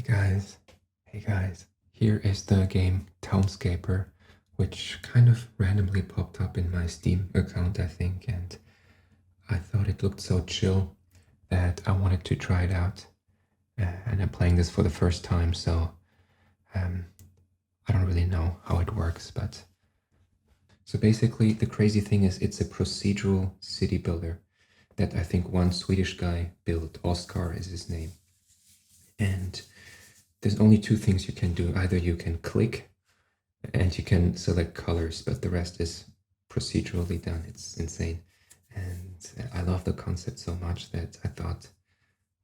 Hey guys, here is the game Townscaper, which kind of randomly popped up in my Steam account, I think, and I thought it looked so chill that I wanted to try it out. And I'm playing this for the first time, so I don't really know how it works, but... So basically, the crazy thing is it's a procedural city builder that I think one Swedish guy built. Oscar is his name. And there's only two things you can do. Either you can click and you can select colors, but the rest is procedurally done. It's insane. And I love the concept so much that I thought,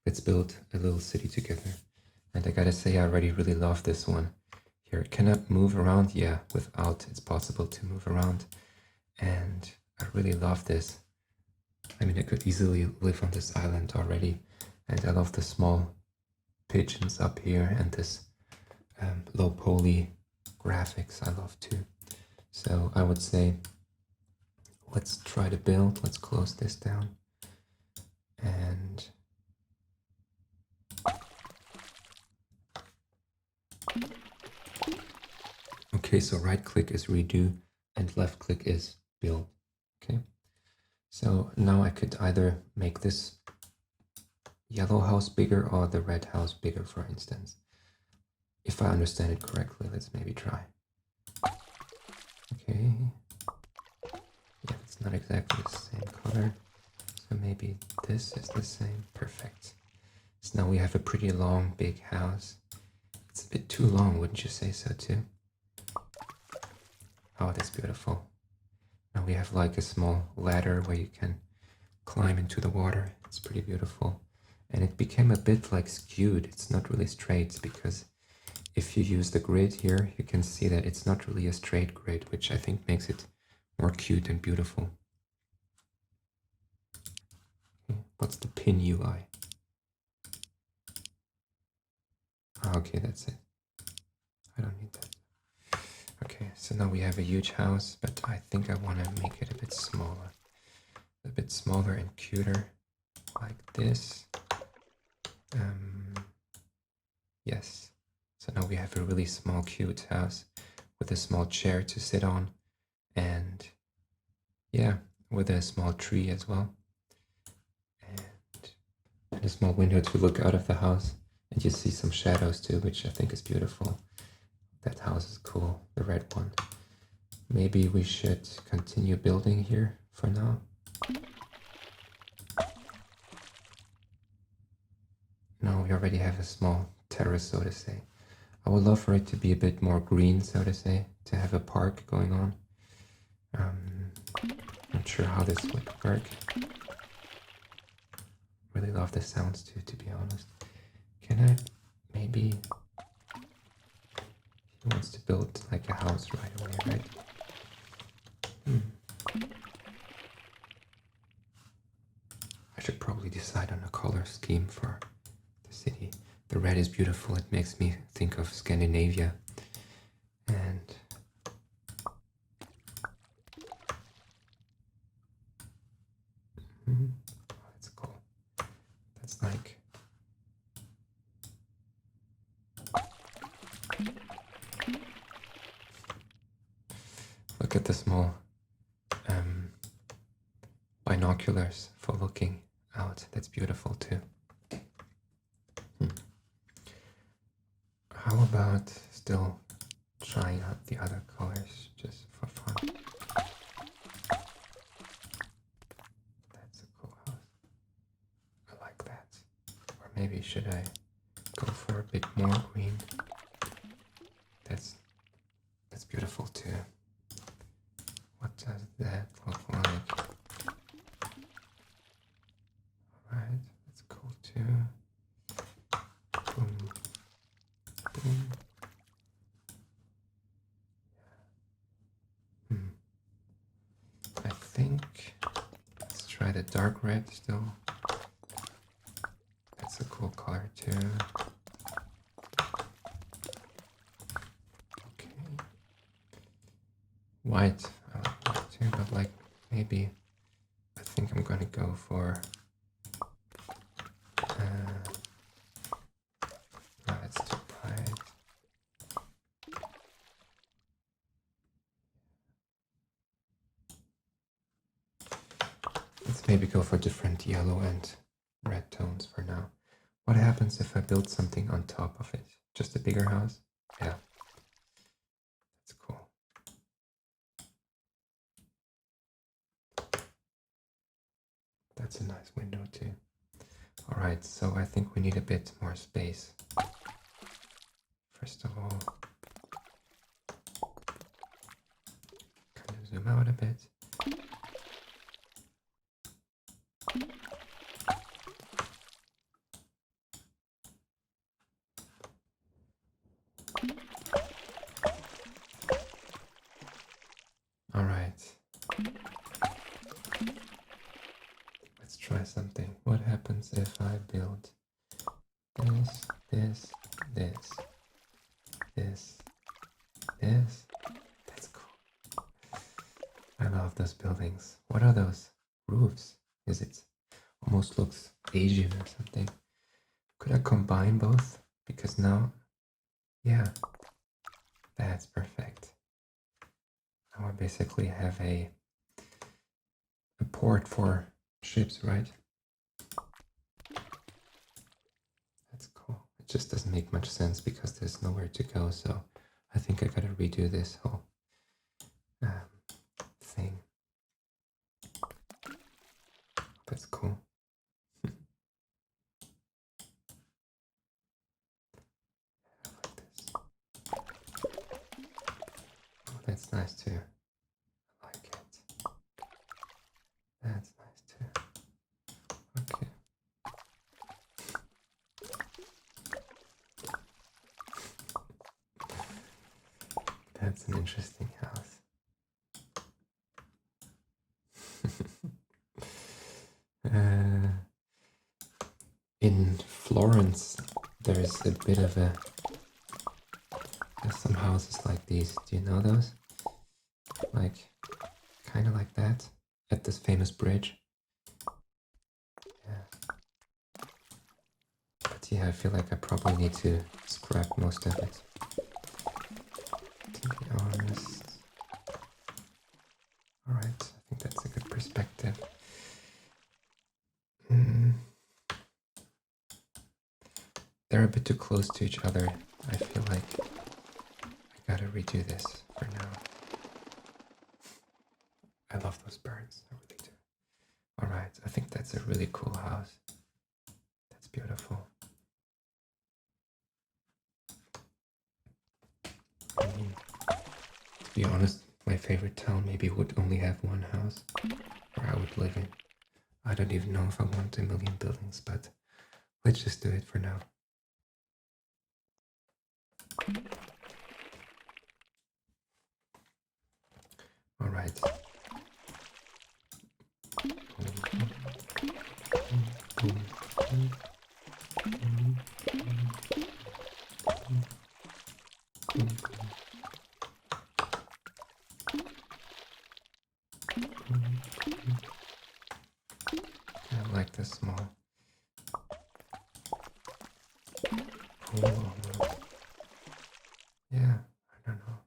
let's build a little city together. And I gotta say, I already really love this one. Here, can I move around? Yeah, without it's possible to move around. And I really love this. I mean, I could easily live on this island already. And I love the small pigeons up here and this low poly graphics I love too. So I would say let's try to build. Let's close this down. And okay, so right click is redo and left click is build. Okay, so now I could either make this yellow house bigger or the red house bigger, for instance. If I understand it correctly, let's maybe try. Okay. Yeah, it's not exactly the same color. So maybe this is the same. Perfect. So now we have a pretty long, big house. It's a bit too long, wouldn't you say so too? Oh, that's beautiful. Now we have like a small ladder where you can climb into the water. It's pretty beautiful. And it became a bit like skewed. It's not really straight because if you use the grid here, you can see that it's not really a straight grid, which I think makes it more cute and beautiful. Okay, what's the pin UI? Okay, that's it. I don't need that. Okay, so now we have a huge house, but I think I want to make it a bit smaller. A bit smaller and cuter, like this. Yes. So now we have a really small, cute house with a small chair to sit on, and yeah, with a small tree as well, and a small window to look out of the house, and you see some shadows too, which I think is beautiful. That house is cool, the red one. Maybe we should continue building here for now. No, we already have a small terrace, so to say. I would love for it to be a bit more green, so to say, to have a park going on. Not sure how this would work. Really love the sounds too, to be honest. Can I maybe... He wants to build like a house right away, right? I should probably decide on a color scheme for the city. The red is beautiful. It makes me think of Scandinavia. And that's cool. That's like... Look at the small binoculars for looking out. That's beautiful too. How about still trying out the other colors just for fun? That's a cool house. I like that. Or maybe should I go for a bit more green? That's beautiful too. What does that look like? Alright, that's cool too. Boom. Boom. I think let's try the dark red still. That's a cool color too. Okay. White, I like white too, but like maybe I think I'm gonna go for no, that's too maybe go for different yellow and red tones for now. What happens if I build something on top of it? Just a bigger house? Yeah, that's cool. That's a nice window too. All right, so I think we need a bit more space. First of all, kind of zoom out a bit. All right. Let's try something. What happens if I build this, this, this, this, this? That's cool. I love those buildings. What are those roofs? Is it almost looks Asian or something? Could I combine both? Because now, yeah, that's perfect. Now I basically have a port for ships, right? That's cool. It just doesn't make much sense because there's nowhere to go, so I think I gotta redo this whole thing. That's cool. Like this. Oh, that's nice too. I like it. That's nice too. Okay. That's an interesting house. In Florence, there's a bit of a... There's some houses like these. Do you know those? Like, kind of like that. At this famous bridge. Yeah. But yeah, I feel like I probably need to scrap most of it. To be honest. Alright, I think that's a good perspective. They're a bit too close to each other. I feel like I gotta redo this for now. I love those birds, I really do. Alright, I think that's a really cool house. That's beautiful. I mean, to be honest, my favorite town maybe would only have one house where I would live in. I don't even know if I want a million buildings, but let's just do it for now. All right. I like the small pool almost. Yeah, I don't know.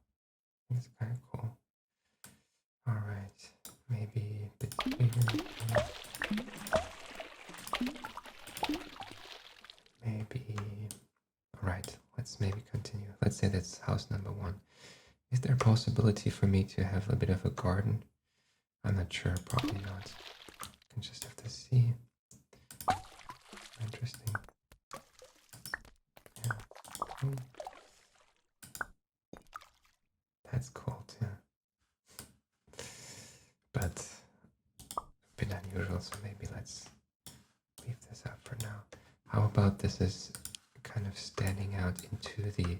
It's kind of cool. All right, maybe a bit bigger. Maybe. All right, let's maybe continue. Let's say that's house number 1. Is there a possibility for me to have a bit of a garden? I'm not sure, probably not. I can just have to see. Interesting. Yeah, cool. That's cool too. But a bit unusual, so maybe let's leave this out for now. How about this is kind of standing out into the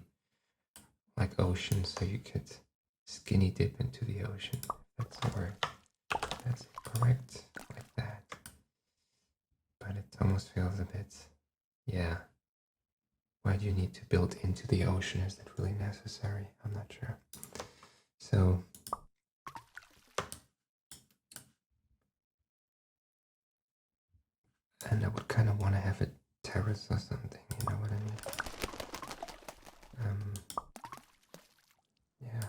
like ocean, so you could skinny dip into the ocean. That's the word. That's correct, like that. But it almost feels a bit, yeah. Why do you need to build into the ocean? Is that really necessary? I'm not sure. So and I would kind of want to have a terrace or something, you know what I mean? Yeah.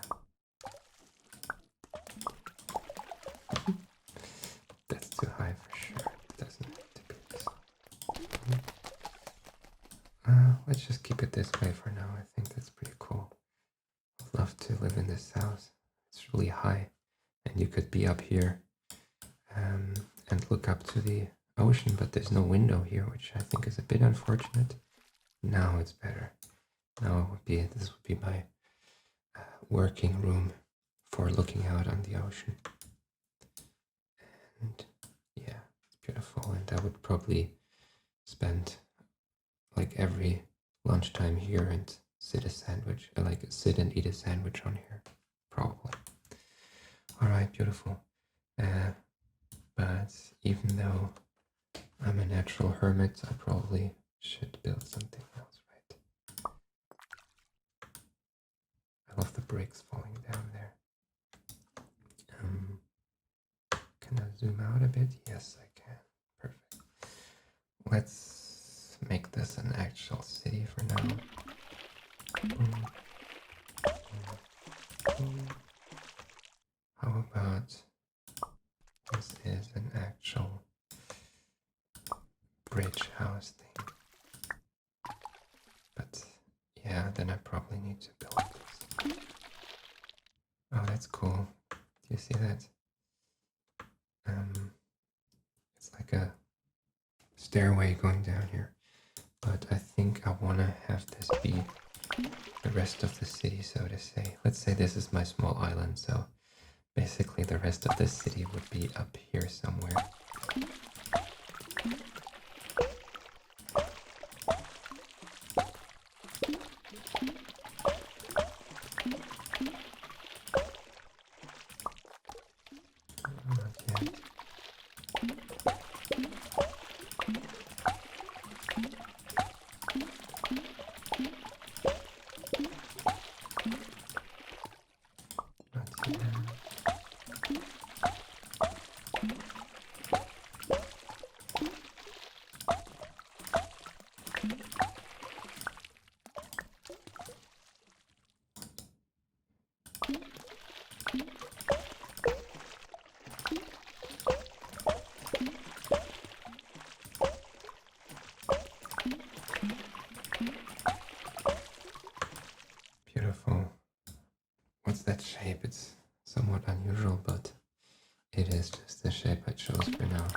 That's too high for let's just keep it this way for now. I think that's pretty cool. I'd love to live in this house. It's really high, and you could be up here and look up to the ocean, but there's no window here, which I think is a bit unfortunate. Now it's better. Now this would be my working room for looking out on the ocean. And yeah, it's beautiful, and I would probably spend like every lunchtime here and sit and eat a sandwich on here, probably. All right, beautiful. But even though I'm a natural hermit, I probably should build something else, right? I love the bricks falling down there. Can I zoom out a bit? Yes, I can. Perfect. Let's make this an actual city for now. Boom. Boom. How about this is an actual bridge house thing? But yeah, then I probably need to build this. Oh, that's cool. Do you see that? It's like a stairway going down here. But I think I want to have this be the rest of the city, so to say. Let's say this is my small island, so basically the rest of the city would be up here somewhere. Not yet. Not yet. Beautiful. What's that shape? It's somewhat unusual, but it is just the shape I chose for now.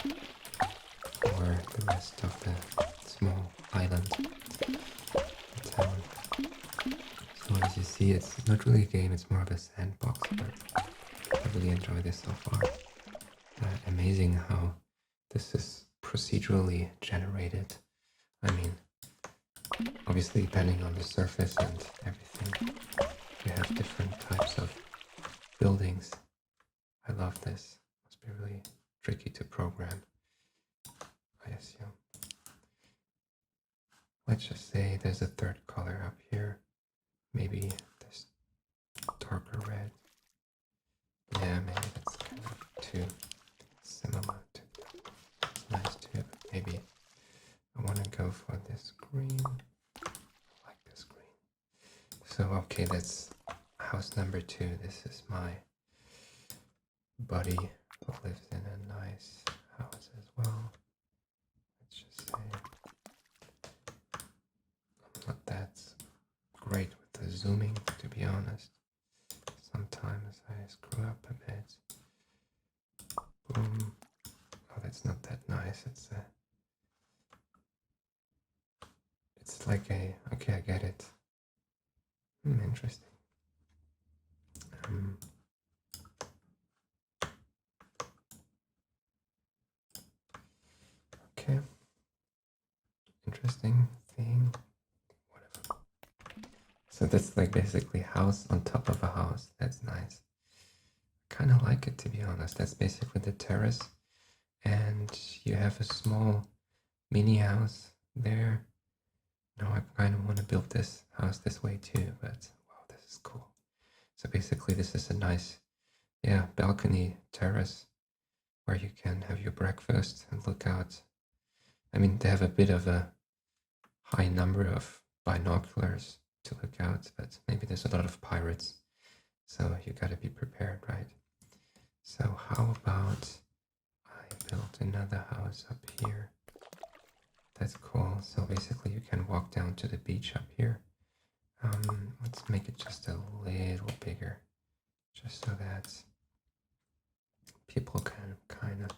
For the rest of the small island town. So as you see, it's not really a game, it's more of a sandbox, but I really enjoy this so far. Amazing how this is procedurally generated. I mean, obviously depending on the surface and everything, you have different types of buildings. I love this. Must be really tricky to program, I assume. Let's just say there's a third color up here. Maybe this darker red. Yeah, maybe that's kind of too similar to. It's nice too, but maybe I want to go for this green. I like this green. So okay, that's house number 2. This is my buddy who lives in a nice house as well. Let's just say I'm not that great with the zooming, to be honest. Sometimes I screw up a bit. Boom. Oh, that's not that nice. It's like a, okay, I get it. Interesting. Okay. Interesting thing. Whatever. So that's like basically house on top of a house. That's nice. Kind of like it, to be honest. That's basically the terrace, and you have a small mini house there. Now I kind of want to build this house this way too, but wow, this is cool. So basically this is a nice, yeah, balcony terrace where you can have your breakfast and look out. I mean, they have a bit of a high number of binoculars to look out, but maybe there's a lot of pirates, so you gotta be prepared, right? So how about I build another house up here That's cool. So basically you can walk down to the beach up here. Let's make it just a little bigger, just so that people can kind of,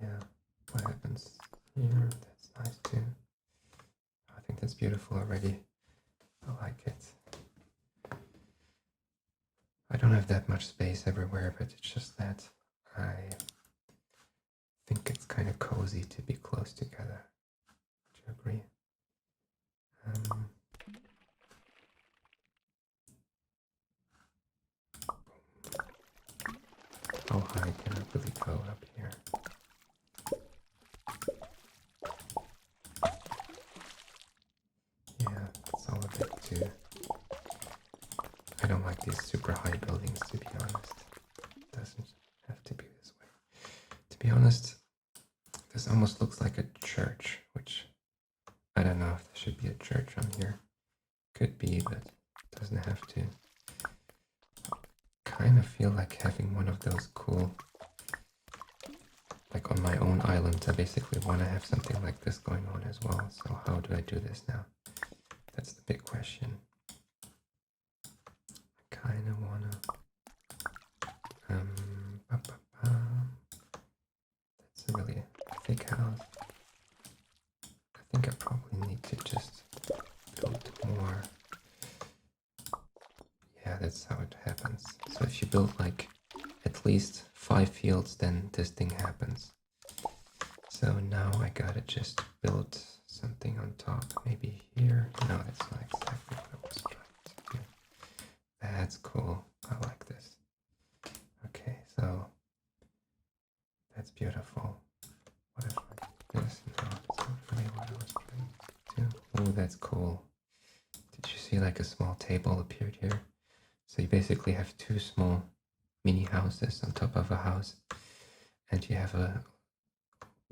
yeah, what happens here? That's nice too. I think that's beautiful already. I like it. I don't have that much space everywhere, but it's just that I think it's kind of cozy to be close together. Would you agree? How high can I really go up here? Yeah, it's all a bit too... I don't like these super high buildings, to be honest. It doesn't have to be this way. To be honest, this almost looks like a church, which I don't know if there should be a church on here. Could be, but it doesn't have to. Kind of feel like having one of those cool, like on my own island. I basically want to have something like this going on as well. So how do I do this now? That's the big question. I kind of want to... That's a really thick house. I think I probably need to just build more. Yeah, that's how it happens. So if you build like at least 5 fields, then this thing happens. So now I gotta just build something on top, maybe here. No, that's not exactly what I was trying to do. That's cool. I like this. Okay, so that's beautiful. What if I do this? No, that's not really what I was trying to do. Oh, that's cool. Did you see like a small table appeared here? So you basically have 2 small mini houses on top of a house, and you have a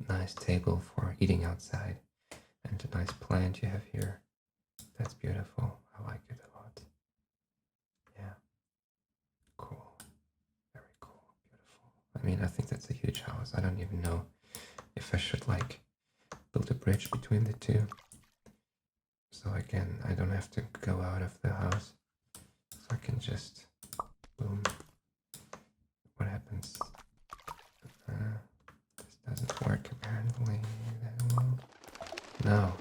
nice table for eating outside, and a nice plant you have here. That's beautiful. I like it a lot. Yeah. Cool. Very cool. Beautiful. I mean, I think that's a huge house. I don't even know if I should like build a bridge between the two. So again, I don't have to go out of the house. So I can just, boom. What happens? This doesn't work apparently that well. No.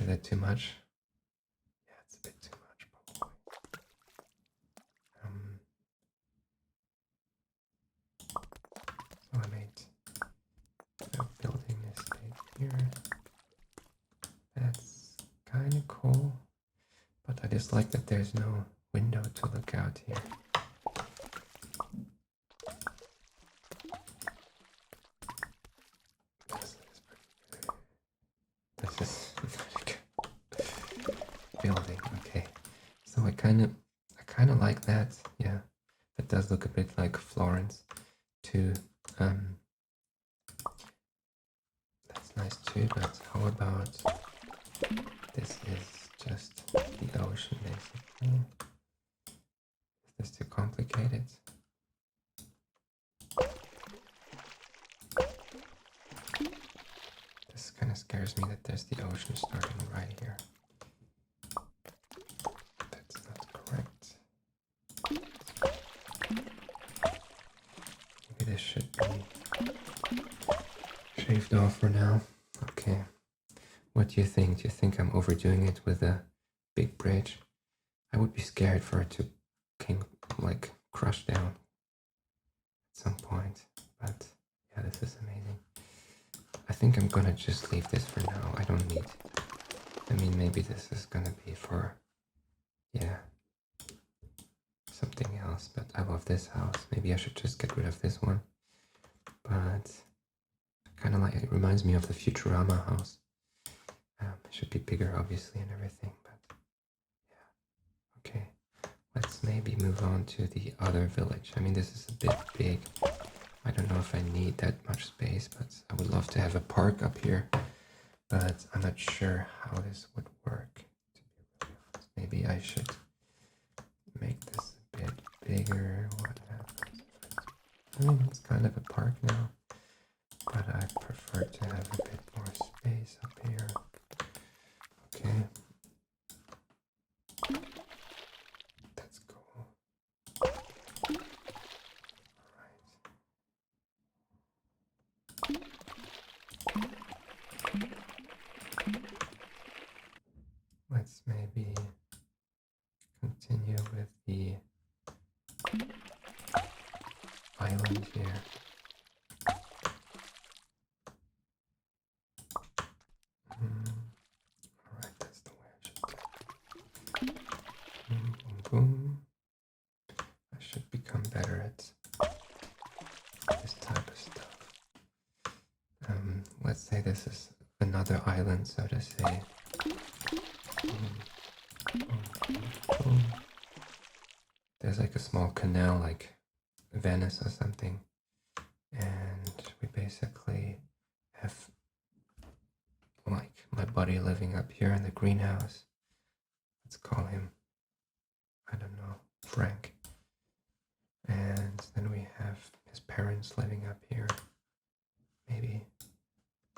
Is that too much? Yeah, it's a bit too much probably. So I made a building this big here. That's kind of cool, but I just like that there's no window to look out here. This is building. Okay, so I kind of like that. Yeah, that does look a bit like Florence too. That's nice too. But how about this? Is just the ocean basically. Is this too complicated? This kind of scares me that there's the ocean starting right here. That's not correct. Maybe this should be shaved off for now. Okay. What do you think? Do you think I'm overdoing it with a big bridge? I would be scared for it to like crush down at some point. But yeah, this is amazing. I think I'm gonna just leave this for now. I don't need... I mean, maybe this is gonna be for... yeah, something else. But I love this house. Maybe I should just get rid of this one. But kind of like... it reminds me of the Futurama house. It should be bigger, obviously, and everything. But yeah, okay. Let's maybe move on to the other village. I mean, this is a bit big. I don't know if I need that much space, but I would love to have a park up here. But I'm not sure how this would work. To be really honest. Maybe I should make this a bit bigger. What happens? I mean, it's kind of a park now, but but I prefer to have a bit more space up here. Okay. That's cool. Let's maybe continue with the island here. Alright, that's the way I should do it. Boom, boom, boom. I should become better at this type of stuff. Let's say this is another island, so to say. There's like a small canal, like Venice or something, and we basically have like my buddy living up here in the greenhouse. Let's call him, I don't know, Frank. And then we have his parents living up here. Maybe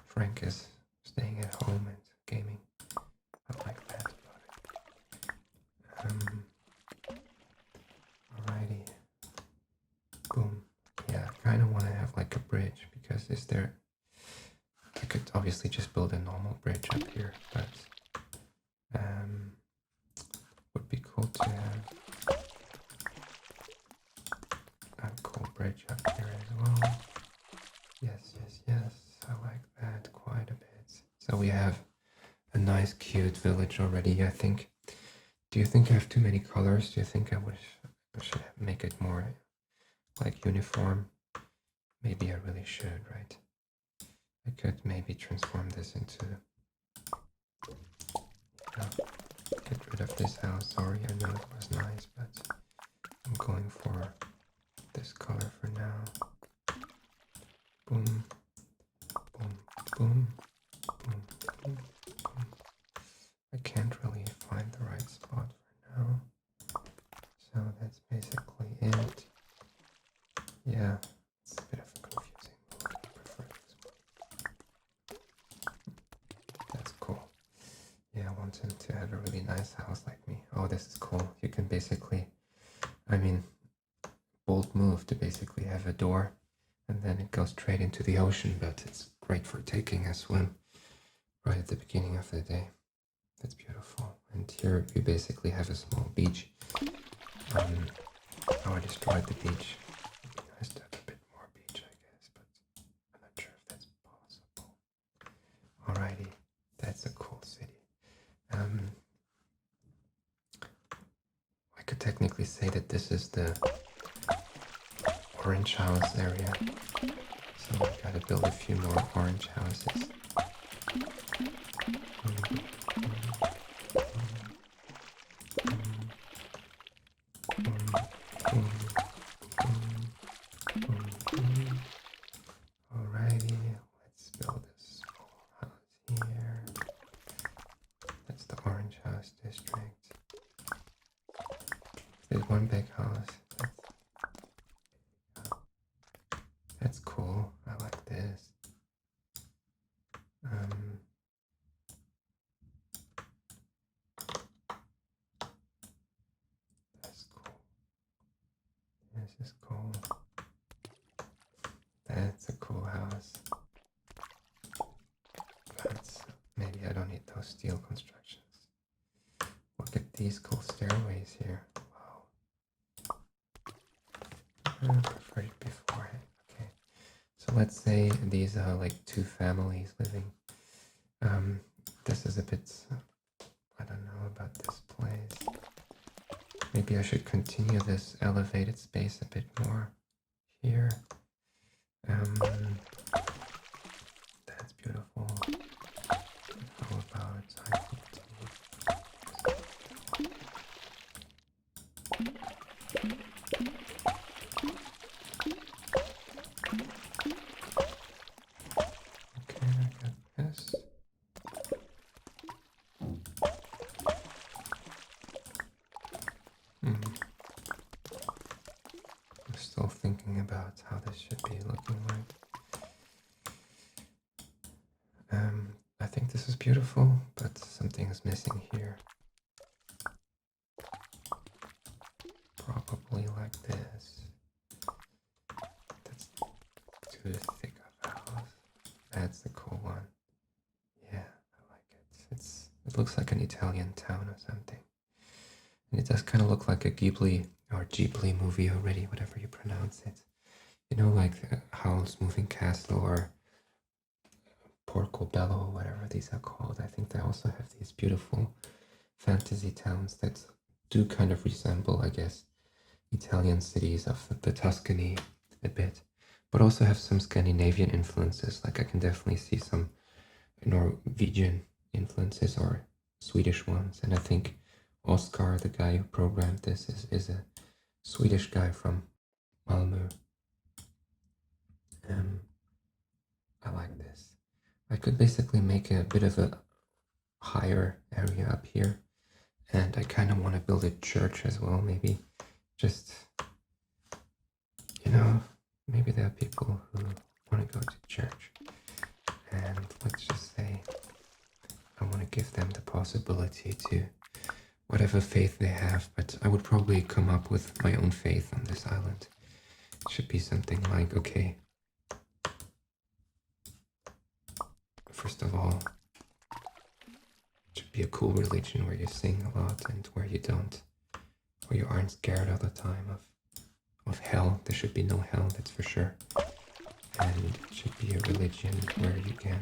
Frank is staying at home and gaming. I like that about it. Alrighty. Boom. Yeah, I kind of want to have like a bridge, because I could obviously just build a normal bridge up here, but would be cool to have a cool bridge up here as well. Yes, yes, yes, I like that quite a bit. So we have a nice cute village already, I think. Do you think I have too many colors? Do you think I should make it more like uniform? Maybe I really should, right? I could maybe transform this into, get rid of this house. Sorry, I know it was nice, but I'm going for this color for now. Boom, boom, boom, boom, boom, boom. I can't really find the right spot for now, so that's basically it. Yeah, it's a bit of a confusing move. I prefer this one. That's cool. Yeah, I want him to have a really nice house like me. Oh, this is cool. You can basically, I mean, bold move to basically have a door and then it goes straight into the ocean, but it's great for taking a swim right at the beginning of the day. That's beautiful. And here we basically have a small beach. Oh, I destroyed the beach. It'd be nice to have a bit more beach, I guess, but I'm not sure if that's possible. Alrighty, that's a cool city. I could technically say that this is the orange house area. So I gotta build a few more orange houses. Alrighty, let's build a small house here. That's the orange house district. There's one big house. That's cool. I like this. That's cool. This is cool. That's a cool house. But maybe I don't need those steel constructions. Look at these cool stairways here. Wow. I preferred it beforehand. Okay. So let's say these are like two families living. This is a bit, I don't know about this place. Maybe I should continue this elevated space a bit more here. That's beautiful. How about I continue? Okay, I got this. I'm still thinking about how this should be looking like. think this is beautiful, but something is missing here. Probably like this. That's too thick of a house. That's the cool one. Yeah, I like it. It looks like an Italian town or something. And it does kind of look like a Ghibli or Ghibli movie already, whatever you pronounce it. You know, like Howl's Moving Castle or Portobello or whatever these are called. I think they also have these beautiful fantasy towns that do kind of resemble, I guess, Italian cities of the Tuscany a bit, but also have some Scandinavian influences. Like I can definitely see some Norwegian influences or Swedish ones. And I think Oscar, the guy who programmed this, is a Swedish guy from Malmö. I like this. I could basically make a bit of a higher area up here, and I kind of want to build a church as well, maybe. Just, you know, maybe there are people who want to go to church, and let's just say I want to give them the possibility to whatever faith they have, but I would probably come up with my own faith on this island. It should be something like, okay, first of all, it should be a cool religion where you sing a lot and where you don't, where you aren't scared all the time of hell. There should be no hell, that's for sure. And it should be a religion where you can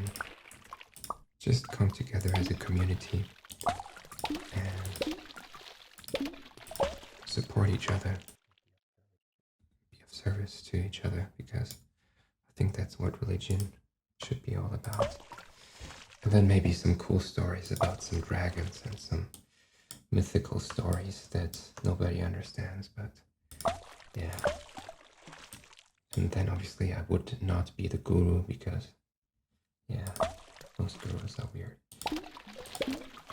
just come together as a community and support each other, be of service to each other, because I think that's what religion should be all about. And then maybe some cool stories about some dragons and some mythical stories that nobody understands, but yeah. And then obviously I would not be the guru because, yeah, most gurus are weird.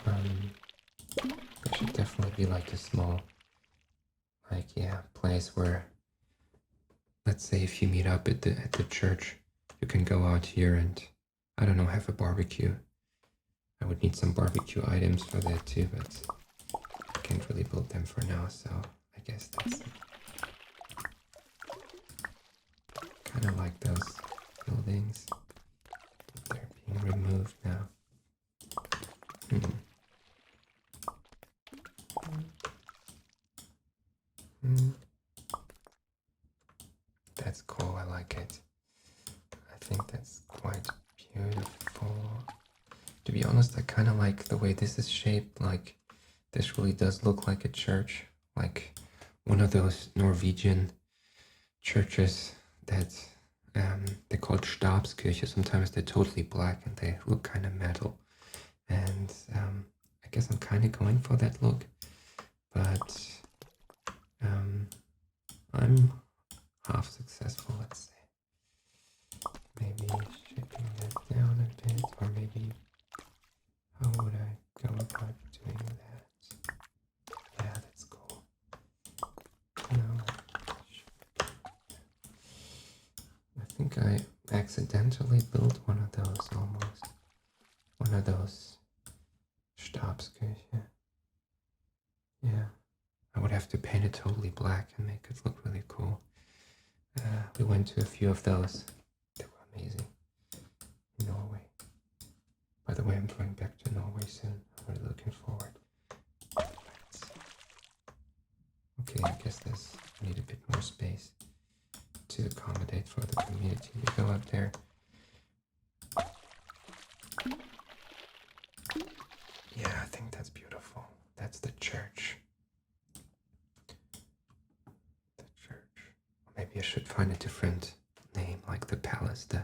There should definitely be like a small, like, yeah, place where, let's say if you meet up at the church, you can go out here and, I don't know, have a barbecue. I would need some barbecue items for that too, but I can't really build them for now, so I guess that's kind of like those buildings. They're being removed now. That's cool, I like it. I think that's quite beautiful. To be honest, I kind of like the way this is shaped. Like, this really does look like a church. Like one of those Norwegian churches that they're called Stabskirche. Sometimes they're totally black and they look kind of metal. And I guess I'm kind of going for that look. But I'm half successful, let's say. Maybe shaping that down a bit, or maybe how would I go about doing that? Yeah, that's cool. No, I think I accidentally built one of those almost. One of those Stabskirche. Yeah. I would have to paint it totally black and make it look really cool. We went to a few of those. They were amazing. In Norway. By the way, I'm going back to Norway soon. I'm really looking forward. Okay, I guess I need a bit more space to accommodate for the community. We go up there. Yeah, I think that's beautiful. That's the church. Maybe I should find a different name, like the palace, the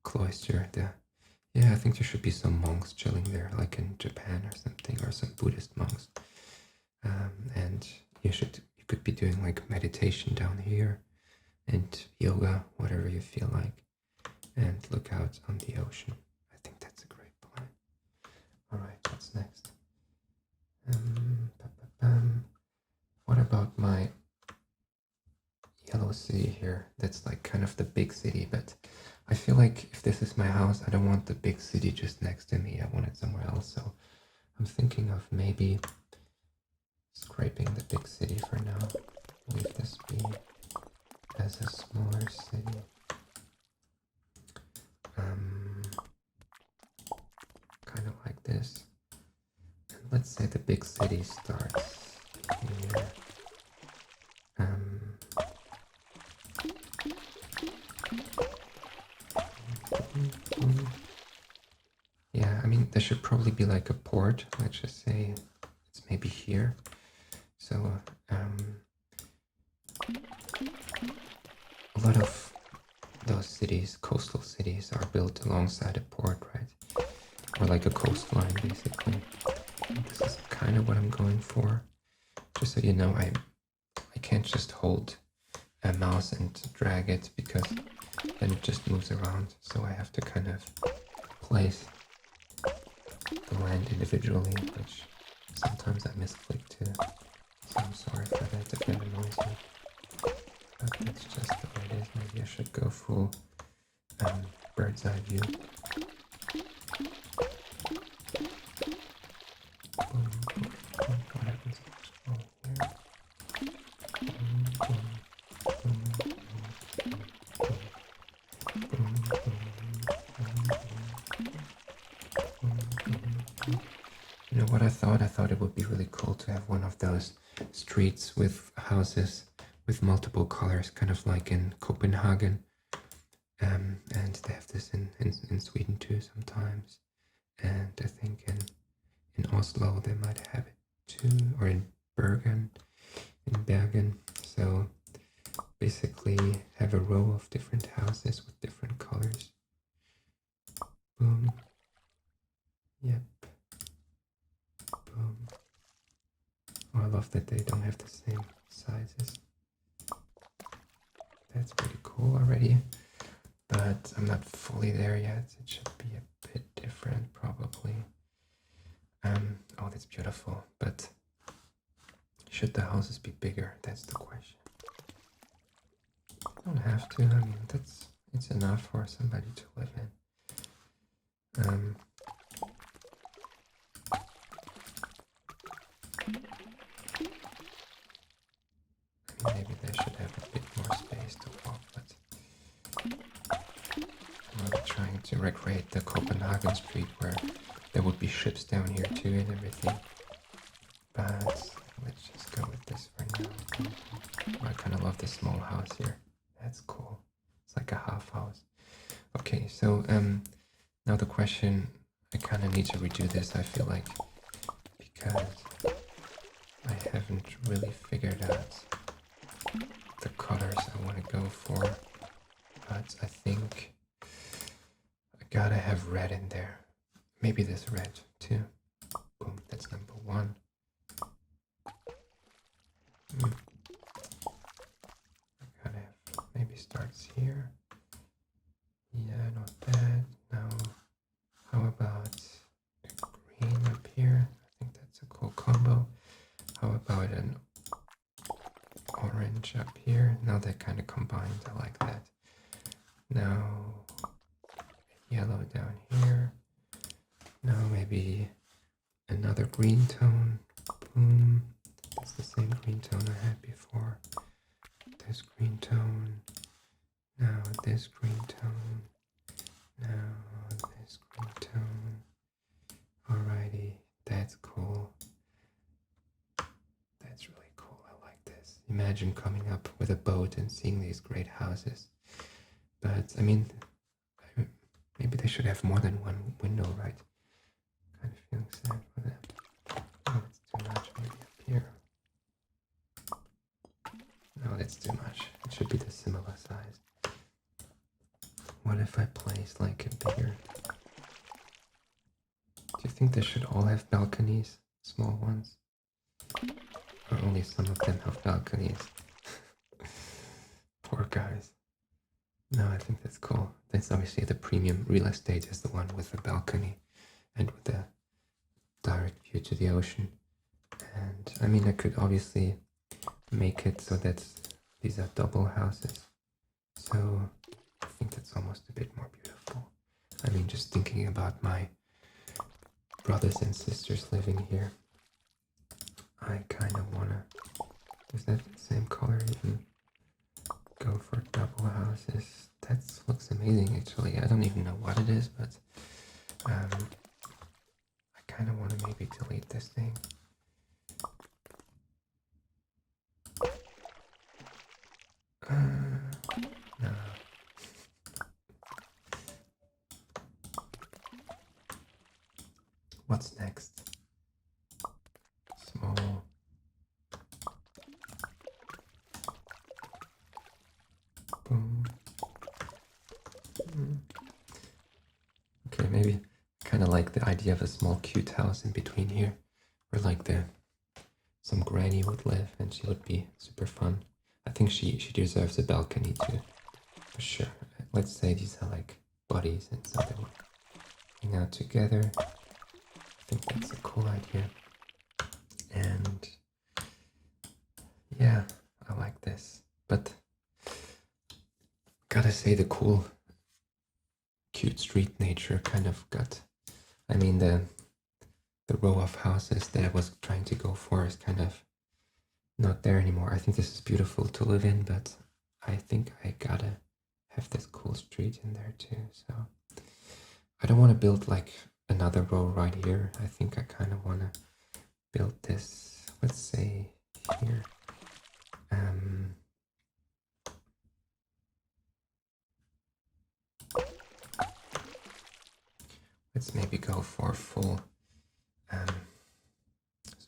cloister, yeah, I think there should be some monks chilling there, like in Japan or something, or some Buddhist monks. And you could be doing like meditation down here, and yoga, whatever you feel like, and look out on the ocean. I think that's a great plan. All right, what's next? What about my hello city here. That's like kind of the big city, but I feel like if this is my house, I don't want the big city just next to me. I want it somewhere else. So I'm thinking of maybe scraping the big city for now. Leave this be as a smaller city. Kind of like this. And let's say the big city starts here. Yeah, I mean, there should probably be like a port. Let's just say it's maybe here. So, a lot of those cities, coastal cities, are built alongside a port, right? Or like a coastline, basically. And this is kind of what I'm going for. Just so you know, I can't just hold a mouse and drag it because then it just moves around. So I have to kind of place the land individually, which sometimes I misclick too. So I'm sorry for that if that annoys you. But that's just the way it is. Maybe I should go full bird's eye view. Boom, boom, boom. What happens if I scroll here? Boom, boom, boom, boom, boom, boom, boom, boom, boom. You know what I thought? I thought it would be really cool to have one of those streets with houses with multiple colors, kind of like in Copenhagen. And they have this in Sweden too sometimes. And I think in Oslo they might have it too, or in Bergen. So basically have a row of different houses with different colors. Boom. Yep. Boom. Oh, I love that they don't have the same sizes. That's pretty cool already. But I'm not fully there yet. It should be a bit different probably. Oh, that's beautiful. But should the houses be bigger? That's the question. You don't have to. I mean, it's enough for somebody to live in. I mean, maybe they should have a bit more space to walk, but I'm really trying to recreate the Copenhagen street where there would be ships down here too and everything. But let's just go with this for now. Oh, I kind of love this small house here. That's cool. It's like a half house. Okay, so now the question, I kind of need to redo this, I feel like, because I haven't really figured out the colors I want to go for. But I think I gotta have red in there. Maybe this red too. Boom, that's number one. I gotta have, maybe starts here. Yeah, not bad. Now, how about a green up here? I think that's a cool combo. How about an orange up here? Now they're kind of combined. I like that. Now, yellow down here. Now maybe another green tone. Boom. That's the same green tone I had before. This green tone. Now this green tone. Now this green tone. Alrighty, that's cool. That's really cool. I like this. Imagine coming up with a boat and seeing these great houses. But I mean, maybe they should have more than one window, right? Kind of feeling sad for them. Oh, that's too much. Maybe up here. No, that's too much. It should be the similar size. What if I place like a bigger? Do you think they should all have balconies? Small ones? Or only some of them have balconies? Poor guys. No, I think that's cool. That's obviously the premium real estate is the one with the balcony and with the direct view to the ocean. And I mean, I could obviously make it so that these are double houses. So I think that's almost a bit more beautiful. I mean, just thinking about my brothers and sisters living here, I kind of want to, is that the same color even? Go for double houses. That looks amazing actually. I don't even know what it is, but I kind of want to maybe delete this thing. No. What's next? Small. Boom. Okay, maybe kind of like the idea of a small cute house in between here, where like some granny would live, and she would be super fun. I think she deserves a balcony too, for sure. Let's say these are like buddies, and so they will hang out together. I think that's a cool idea. And yeah, I like this. But gotta say, the cool, cute street nature kind of got. I mean, the row of houses that I was trying to go for is kind of not there anymore. I think this is beautiful to live in, but I think I gotta have this cool street in there too. So I don't want to build like another row right here. I think I kind of want to build this, let's say here. Let's maybe go for full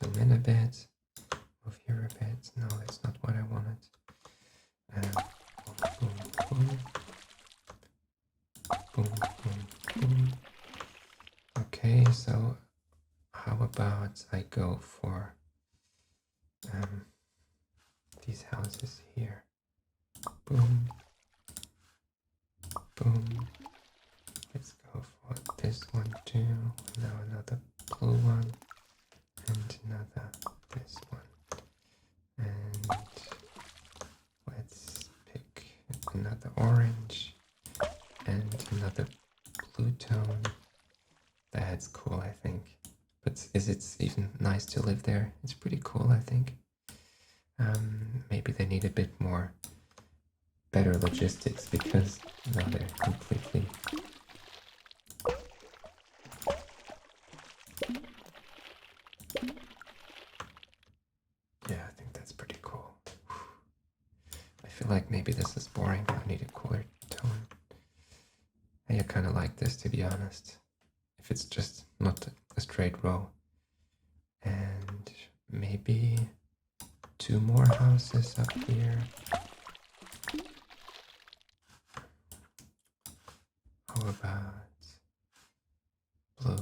zoom in a bit, move here a bit. No, that's not what I wanted. Boom, boom, boom, boom, boom. Okay, so how about I go for these houses here? Boom, boom. Let's go for this one too. Now another blue one, and another this one. And let's pick another orange and another blue tone. That's cool, I think. But is it even nice to live there? It's pretty cool, I think. Maybe they need a bit more better logistics, because now they're completely yeah, I think that's pretty cool. I feel like maybe this is boring. I need a cooler tone. I kind of like this, to be honest. If it's just not a straight row. And maybe 2 more houses up here. How about blue?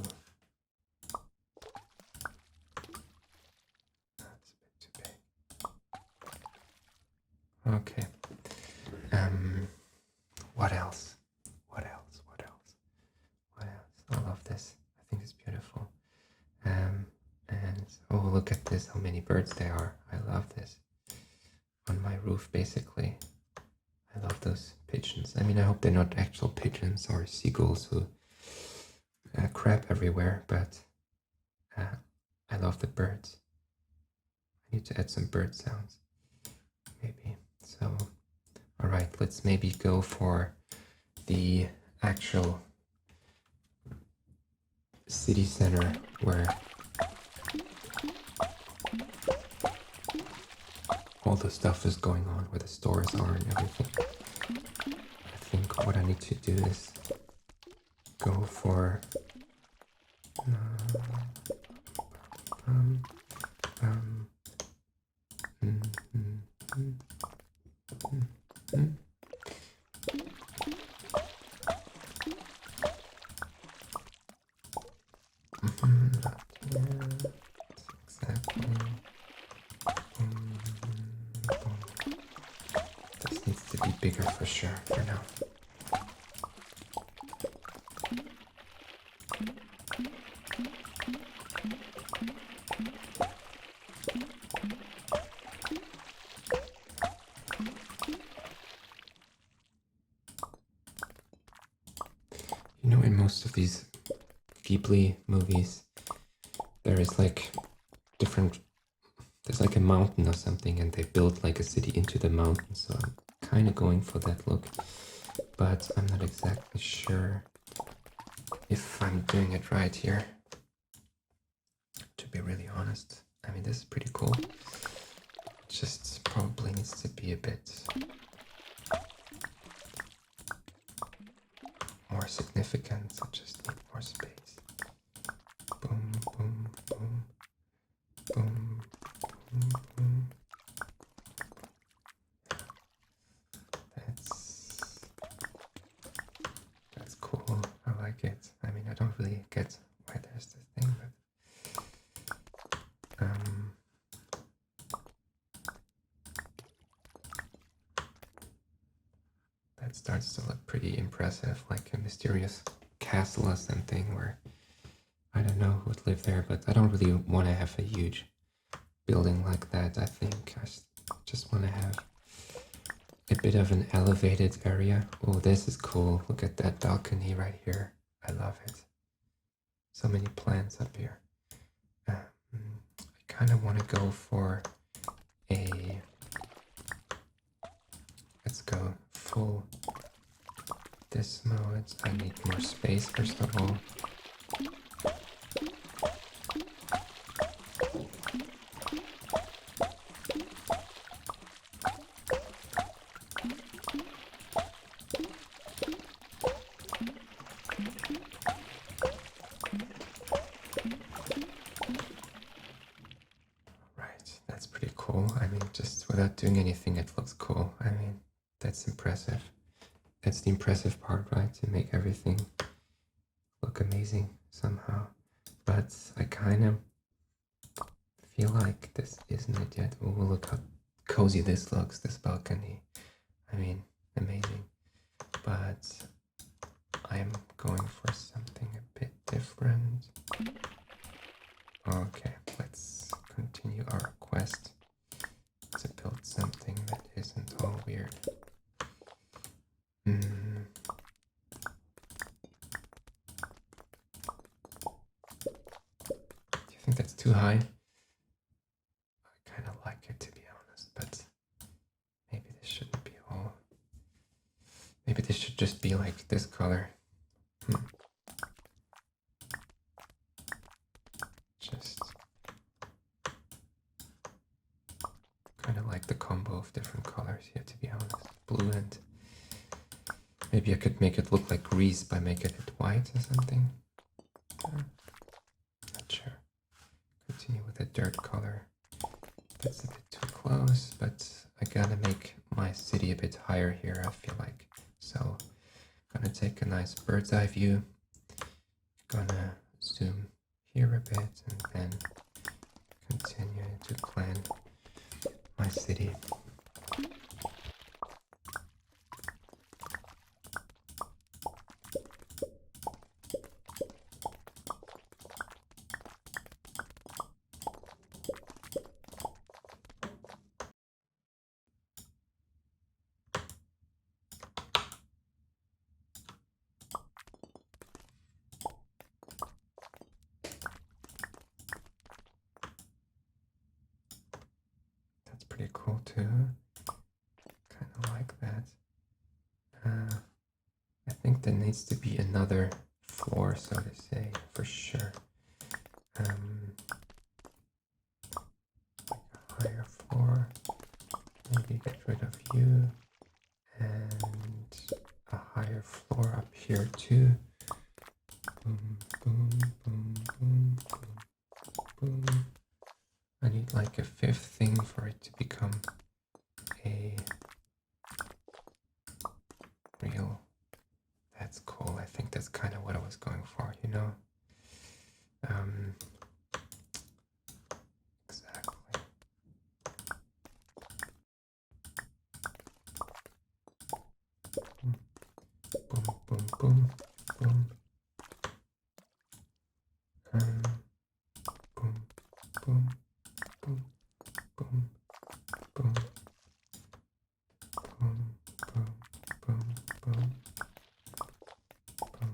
That's a bit too big. Okay. What else? What else? What else? What else? I love this. I think it's beautiful. And oh, look at this, how many birds there are. I love this. On my roof, basically. I love those pigeons. I mean, I hope they're not actual pigeons or seagulls who crap everywhere, but I love the birds. I need to add some bird sounds, maybe. So, all right, let's maybe go for the actual city center where all the stuff is going on, where the stores are and everything. I think what I need to do is go for exactly. This needs to be bigger for sure for now. You know, in most of these Ghibli movies, there is like different, there's like a mountain or something, and they build like a city into the mountain, so I'm kind of going for that look, but I'm not exactly sure if I'm doing it right here, to be really honest. I mean, this is pretty cool. It just probably needs to be a bit more significant, so just need more space. Boom, boom, boom, boom, boom, boom. That's cool. I like it. I mean, I don't really get why there's this thing, but that starts to look pretty impressive, like a mysterious castle or something where I don't know who would live there, but I don't really want to have a huge building like that. I think I just want to have a bit of an elevated area. Oh, this is cool. Look at that balcony right here. I love it. So many plants up here. I kind of want to go for a... Let's go full this mode. I need more space first of all. That's pretty cool. I mean, just without doing anything, it looks cool. I mean, that's impressive. That's the impressive part, right? To make everything look amazing somehow. But I kind of feel like this isn't it yet. Oh, look how cozy this looks, this balcony. I mean, amazing. But I'm going for something a bit different. Okay, let's continue our quest to build something that isn't all weird. Do you think that's too high? I kind of like it, to be honest, but maybe this shouldn't be all... Maybe this should just be like this color. Just kind of like the combo of different colors here, to be honest. Blue and... Maybe I could make it look like grease by making it white or something. Not sure. Continue with the dirt color. That's a bit too close, but I gotta make my city a bit higher here, I feel like. So I'm gonna take a nice bird's eye view. Gonna zoom here a bit and then continue to plan my city. Pretty cool too. Kind of like that. I think there needs to be another floor, so to say, for sure. Like a higher floor. Maybe get rid of you. And a higher floor up here too. Boom, boom, boom, boom, boom, boom. I need like a fifth thing for it to become a real... That's cool. I think that's kind of what I was going for, you know? Exactly. Boom, boom, boom, boom. Boom, boom, boom, boom, boom, boom, boom, boom, boom, boom, boom,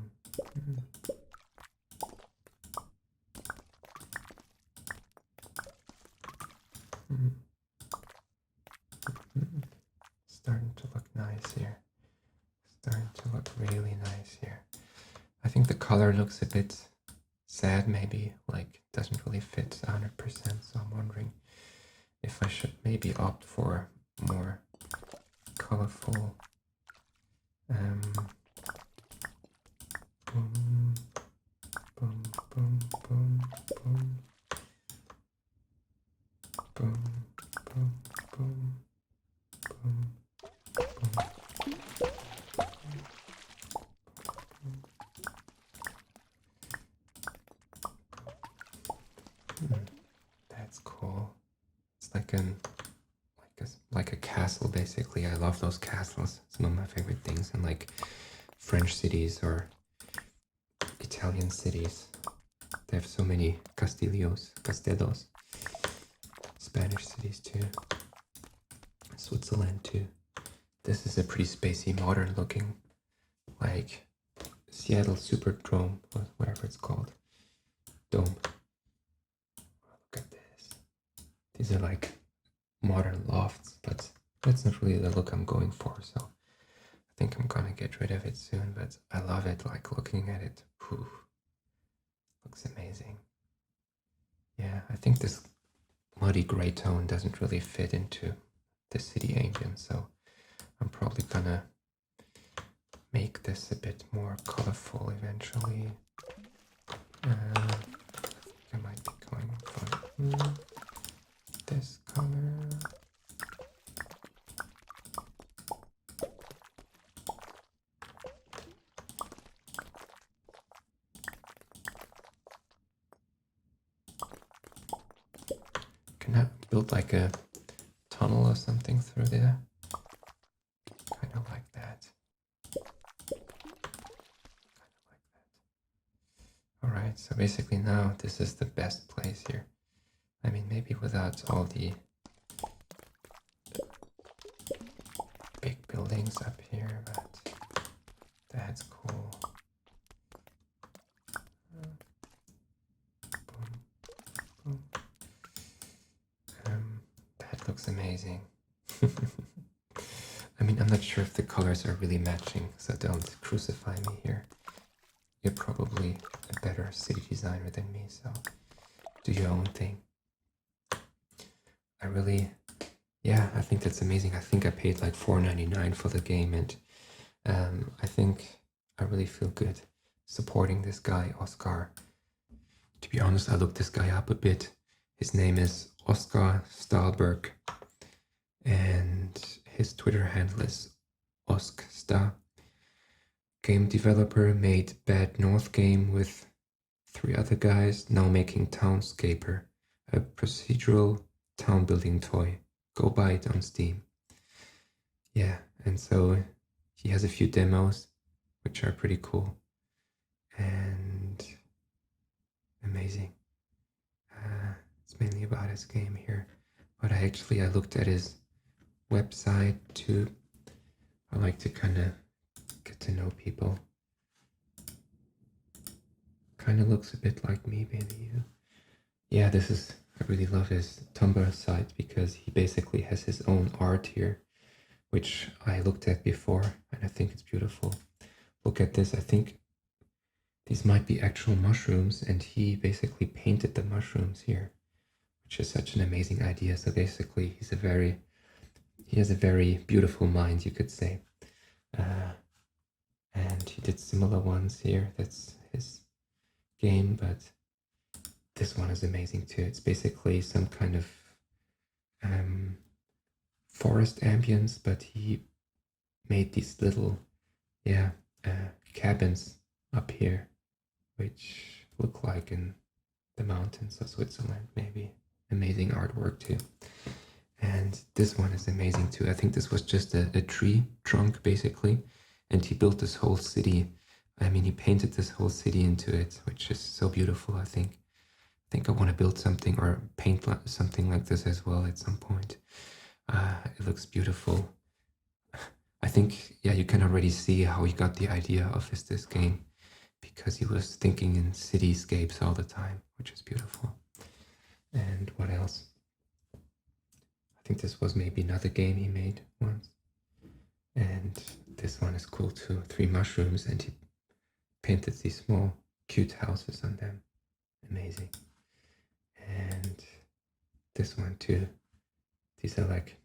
look really nice here. I think the color looks a bit sad, maybe, like doesn't really fit 100%, so I'm wondering if I should maybe opt for more colorful boom, boom, boom, boom, boom, boom, boom, boom, boom, boom. That's cool. It's like a castle, basically. I love those castles. Some of my favorite things in like French cities or Italian cities. They have so many castellos. Spanish cities too. Switzerland too. This is a pretty spacey, modern looking, like Seattle Superdome, or whatever it's called. Dome. Look at this. These are like modern lofts, but that's not really the look I'm going for, so I think I'm gonna get rid of it soon, but I love it, like looking at it. Whew. Looks amazing. Yeah, I think this muddy gray tone doesn't really fit into the city engine, so I'm probably gonna make this a bit more colorful eventually. I might be going for this color. Can I build like a tunnel or something through there? Kind of like that. Alright, so basically now this is the best place here. I mean, maybe without all the big buildings up here, but that's cool. Boom, boom. That looks amazing. I mean, I'm not sure if the colors are really matching, so don't crucify me here. You're probably a better city designer than me, so do your own thing. I think that's amazing. I think I paid like $4.99 for the game, and I think I really feel good supporting this guy, Oscar. To be honest, I looked this guy up a bit. His name is Oscar Stahlberg, and his Twitter handle is Osksta. Game developer, made Bad North game with 3 other guys, now making Townscaper, a procedural town building toy. Go buy it on Steam. Yeah, and so he has a few demos, which are pretty cool and amazing. It's mainly about his game here, but I looked at his website too. I like to kind of get to know people. Kind of looks a bit like me, maybe. Yeah, I really love his Tumblr site because he basically has his own art here, which I looked at before, and I think it's beautiful. Look at this. I think these might be actual mushrooms, and he basically painted the mushrooms here, which is such an amazing idea. So basically, he has a very beautiful mind, you could say. And he did similar ones here. That's his game, but this one is amazing too. It's basically some kind of forest ambience, but he made these little cabins up here, which look like in the mountains of Switzerland, maybe. Amazing artwork too. And this one is amazing too. I think this was just a tree trunk basically, and he built this whole city. I mean, he painted this whole city into it, which is so beautiful. I think I want to build something or paint something like this as well at some point. It looks beautiful. I think, yeah, you can already see how he got the idea of this game, because he was thinking in cityscapes all the time, which is beautiful. And what else? I think this was maybe another game he made once. And This one is cool too. 3 mushrooms, and he painted these small cute houses on them. Amazing. And this one too. These are like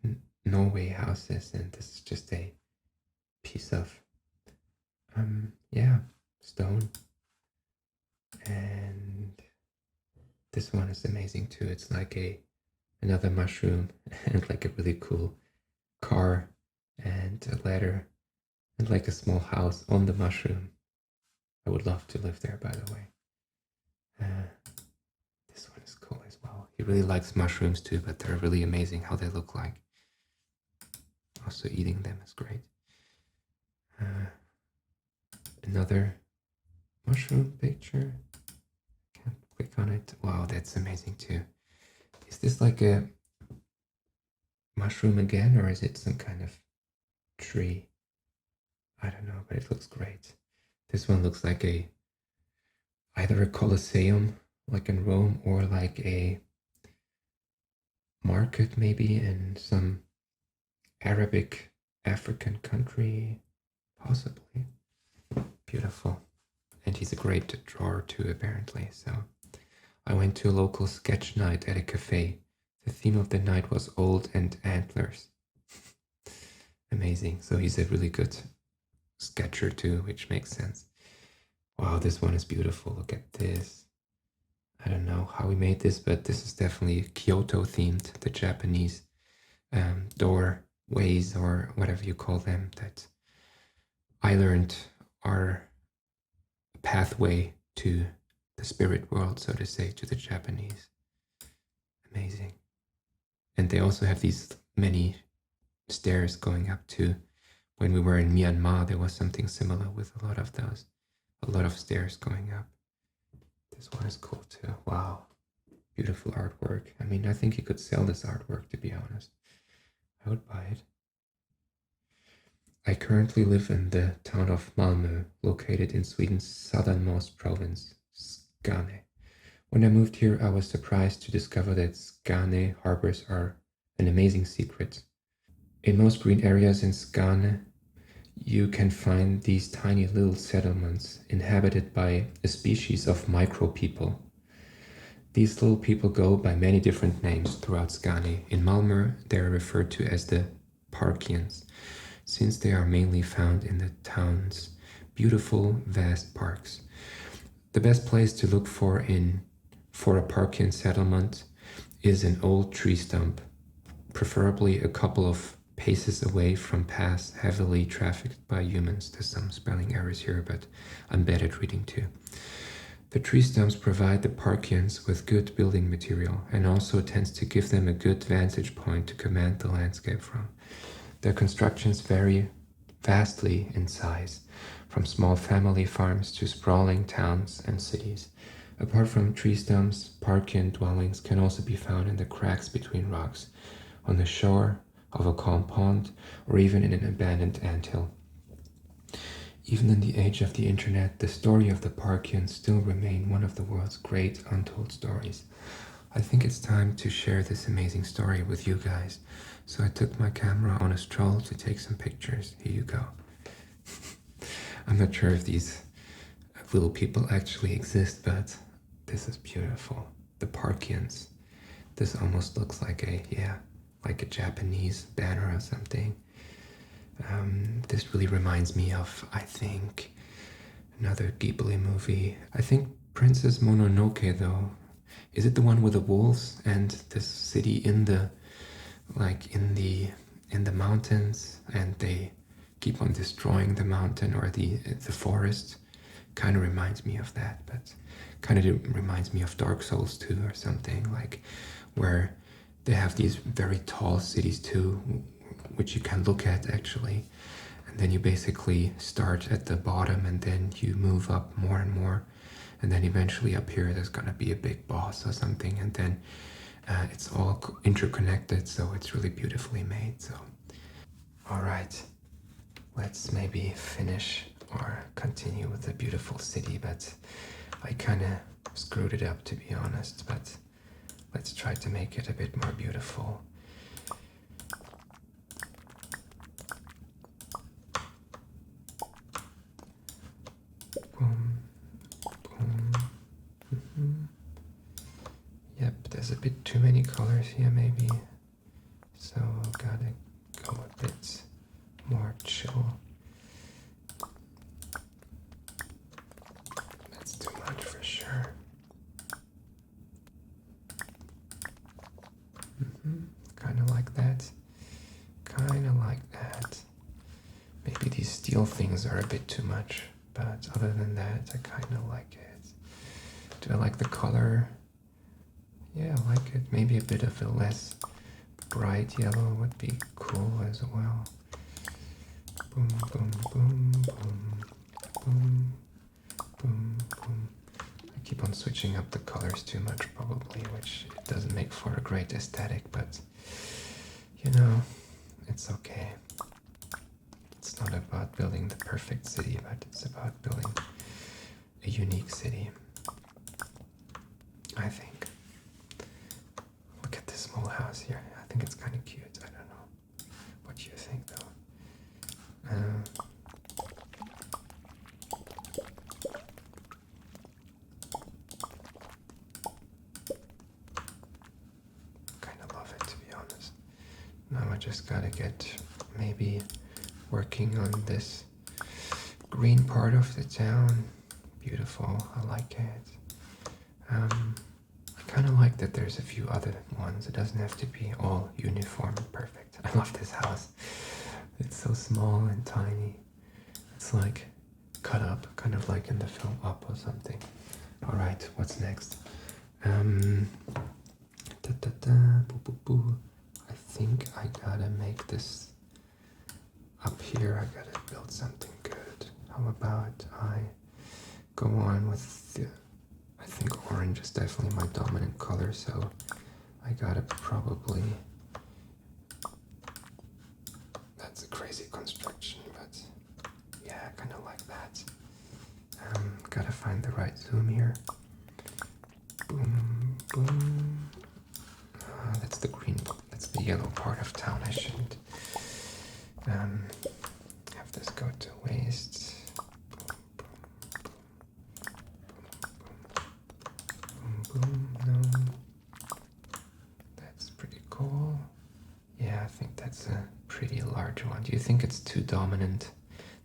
Norway houses, and this is just a piece of yeah, stone. And this one is amazing too. It's like another mushroom and like a really cool car and a ladder and like a small house on the mushroom. I would love to live there, by the way. This one is cool as well. He really likes mushrooms too, but they're really amazing how they look like. Also eating them is great. Another mushroom picture. Can't click on it. Wow, that's amazing too. Is this like a mushroom again, or is it some kind of tree? I don't know, but it looks great. This one looks like either a Colosseum, like in Rome, or like a market maybe in some Arabic African country, possibly. Beautiful. And he's a great drawer too, apparently. So I went to a local sketch night at a cafe. The theme of the night was old and antlers. Amazing. So he's a really good sketcher too, which makes sense. Wow, this one is beautiful. Look at this. I don't know how we made this, but this is definitely Kyoto themed, the Japanese doorways or whatever you call them that I learned are a pathway to the spirit world, so to say, to the Japanese. Amazing. And they also have these many stairs going up to, when we were in Myanmar, there was something similar with a lot of those, a lot of stairs going up. This one is cool too. Wow. Beautiful artwork. I mean, I think you could sell this artwork, to be honest. I would buy it. I currently live in the town of Malmö, located in Sweden's southernmost province, Skåne. When I moved here, I was surprised to discover that Skåne harbors are an amazing secret. In most green areas in Skåne, you can find these tiny little settlements inhabited by a species of micro people. These little people go by many different names throughout Skåne. In Malmö, they are referred to as the Parkians, since they are mainly found in the town's beautiful, vast parks. The best place to look for a Parkian settlement is an old tree stump, preferably a couple of paces away from paths heavily trafficked by humans. There's some spelling errors here, but I'm bad at reading too. The tree stumps provide the Parkians with good building material and also tends to give them a good vantage point to command the landscape from. Their constructions vary vastly in size, from small family farms to sprawling towns and cities. Apart from tree stumps, Parkian dwellings can also be found in the cracks between rocks, on the shore of a calm pond, or even in an abandoned anthill. Even in the age of the internet, the story of the Parkians still remain one of the world's great untold stories. I think it's time to share this amazing story with you guys. So I took my camera on a stroll to take some pictures. Here you go. I'm not sure if these little people actually exist, but this is beautiful. The Parkians. This almost looks like like a Japanese banner or something. This really reminds me of, I think, another Ghibli movie. I think Princess Mononoke, though. Is it the one with the wolves and this city in the mountains, and they keep on destroying the mountain or the forest? Kind of reminds me of that, but kind of reminds me of Dark Souls 2 or something, like where they have these very tall cities too, which you can look at actually, and then you basically start at the bottom and then you move up more and more, and then eventually up here there's gonna be a big boss or something, and then it's all interconnected, so it's really beautifully made. So all right, let's maybe finish or continue with the beautiful city, but I kind of screwed it up, to be honest, but let's try to make it a bit more beautiful. bit too many colors here maybe, so gotta go a bit more chill. That's too much for sure. Kind of like that. Kind of like that. Maybe these steel things are a bit too much, but other than that, I kind of like it. Do I like the color? Yeah, I like it. Maybe a bit of a less bright yellow would be cool as well. Boom, boom, boom, boom, boom, boom, boom. I keep on switching up the colors too much probably, which it doesn't make for a great aesthetic, but you know, it's okay. It's not about building the perfect city, but it's about building a unique city, I think. Look at this small house here. I think it's kind of cute. I don't know. What do you think, though? Kind of love it, to be honest. Now I just gotta get maybe working on this green part of the town. Beautiful. I like it. I kind of like that there's a few other ones. It doesn't have to be all uniform and perfect. I love this house. It's so small and tiny. It's like cut up, kind of like in the film Up or something. Alright, what's next? I think I gotta make this up here. I gotta build something good. How about I go on with the... I think orange is definitely my dominant color, so I gotta probably... That's a crazy construction, but yeah, I kind of like that. Gotta find the right zoom here. Boom, boom. That's the green, that's the yellow part of town. I shouldn't have this go to waste. Boom, boom, no. That's pretty cool. Yeah, I think that's a pretty large one. Do you think it's too dominant?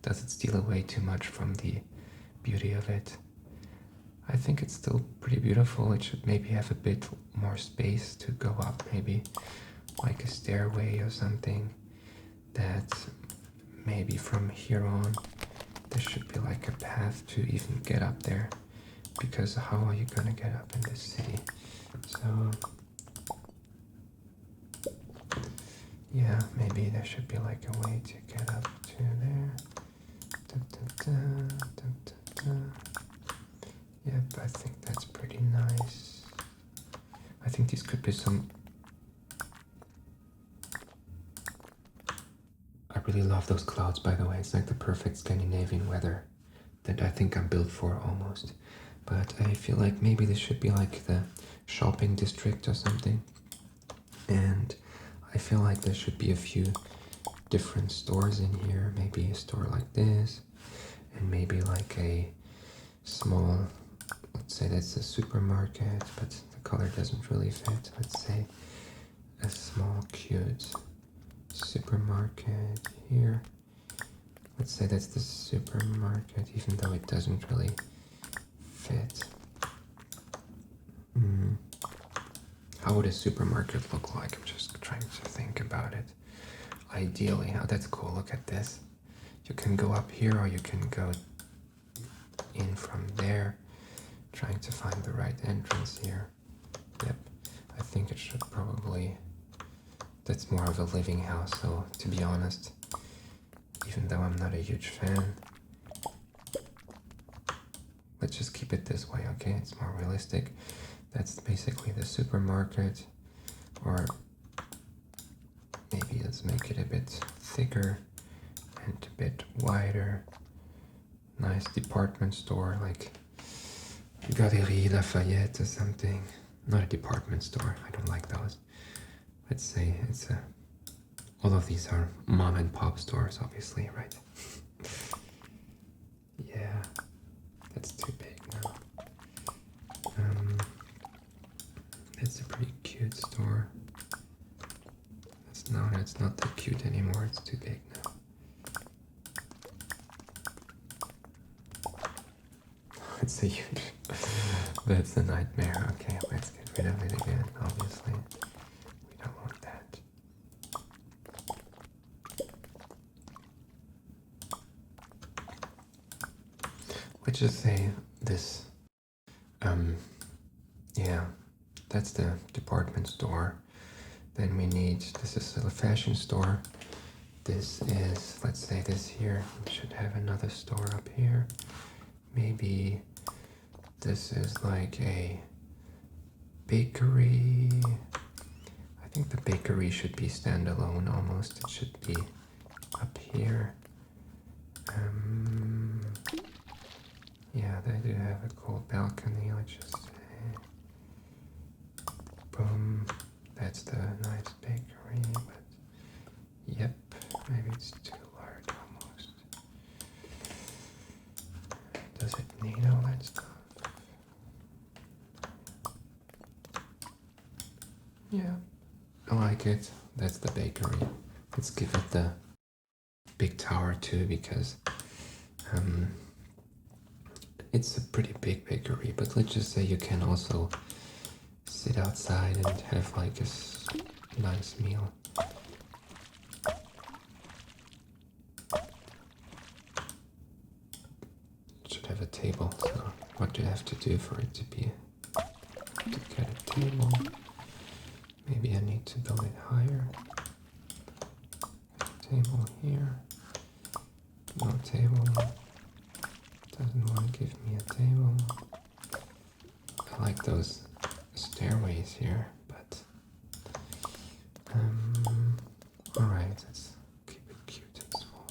Does it steal away too much from the beauty of it? I think it's still pretty beautiful. It should maybe have a bit more space to go up, maybe like a stairway or something, that maybe from here on there should be like a path to even get up there, because how are you gonna get up in this city? So yeah, maybe there should be like a way to get up to there. Da, da, da, da, da, da. Yep, I think that's pretty nice. I think these could be some... I really love those clouds, by the way. It's like the perfect Scandinavian weather that I think I'm built for almost. But I feel like maybe this should be like the shopping district or something. And I feel like there should be a few different stores in here. Maybe a store like this, and maybe like a small, let's say that's a supermarket, but the color doesn't really fit. Let's say a small cute supermarket here. Let's say that's the supermarket, even though it doesn't really fit. How would a supermarket look like? I'm just trying to think about it. Ideally, oh, that's cool. Look at this. You can go up here, or you can go in from there. Trying to find the right entrance here. Yep, I think it should probably... That's more of a living house, so to be honest, even though I'm not a huge fan, let's just keep it this way, okay? It's more realistic. That's basically the supermarket, or maybe let's make it a bit thicker and a bit wider. Nice department store, like Galerie Lafayette or something. Not a department store, I don't like those. Let's say it's a... All of these are mom and pop stores, obviously, right? Yeah, that's too big now. That's a pretty That's a huge... That's a nightmare. Okay, let's get rid of it again, obviously. We don't want that. Let's just say this, yeah, that's the department store. Then we need, this is a fashion store. This is, let's say this here, we should have another store up here. Maybe this is like a bakery. I think the bakery should be standalone almost. It should be up here. Yeah, they do have a cool balcony, let's just say. Boom. That's the nice bakery, but yep, maybe it's too large almost. Does it need all that stuff? Yeah, I like it. That's the bakery. Let's give it the big tower too, because it's a pretty big bakery, but let's just say you can also sit outside and have like a nice meal. It should have a table, so what do you have to do for it to be, to get a table? Maybe I need to build it higher. Table here. No table. Doesn't want to give me a table. I like those stairways here, but alright, let's keep it cute and small.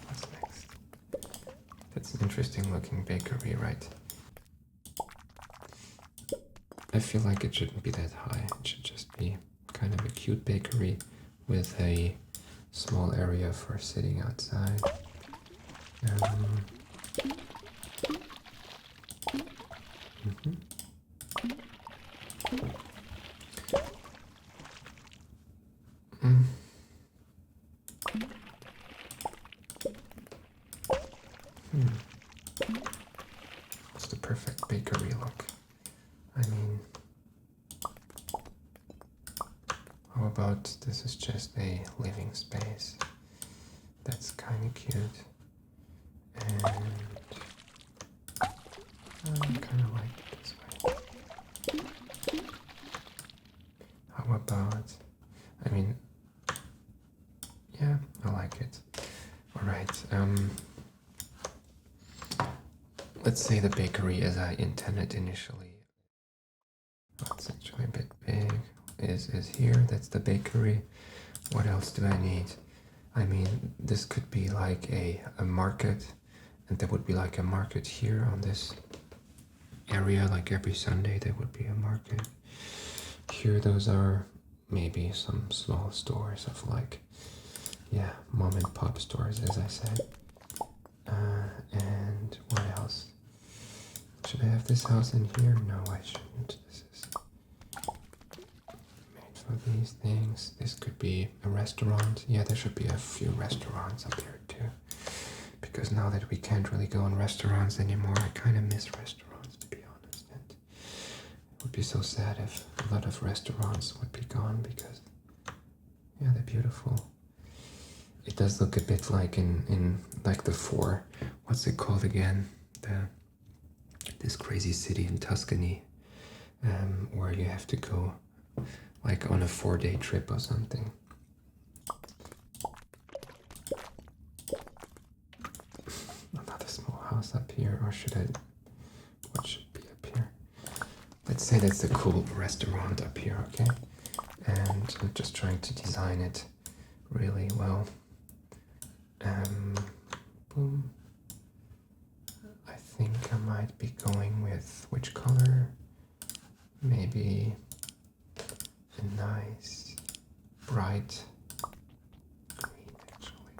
What's next? That's an interesting looking bakery, right? I feel like it shouldn't be that high. It should just be kind of a cute bakery with a small area for sitting outside. What's the perfect bakery look? I mean, how about this is just a living space? That's kind of cute. And I kind of like it this way. How about, I mean, yeah, I like it. Alright, let's say the bakery as I intended initially. Oh, it's actually a bit big. Is here, that's the bakery. What else do I need? I mean, this could be like a market, and there would be like a market here on this area, like every Sunday there would be a market. Here those are maybe some small stores of like, yeah, mom and pop stores, as I said. And what else? Should I have this house in here? No, I shouldn't. This is made for these things. This could be a restaurant. Yeah, there should be a few restaurants up here too. Because now that we can't really go in restaurants anymore, I kind of miss restaurants, to be honest. And it would be so sad if a lot of restaurants would be gone because, yeah, they're beautiful. It does look a bit like in like the what's it called again? This crazy city in Tuscany, where you have to go like on a 4-day trip or something. Another small house up here, or should I, what should be up here? Let's say that's a cool restaurant up here, okay? And I'm just trying to design it really well. Boom. I think I might be going with which color? Maybe a nice bright green, actually.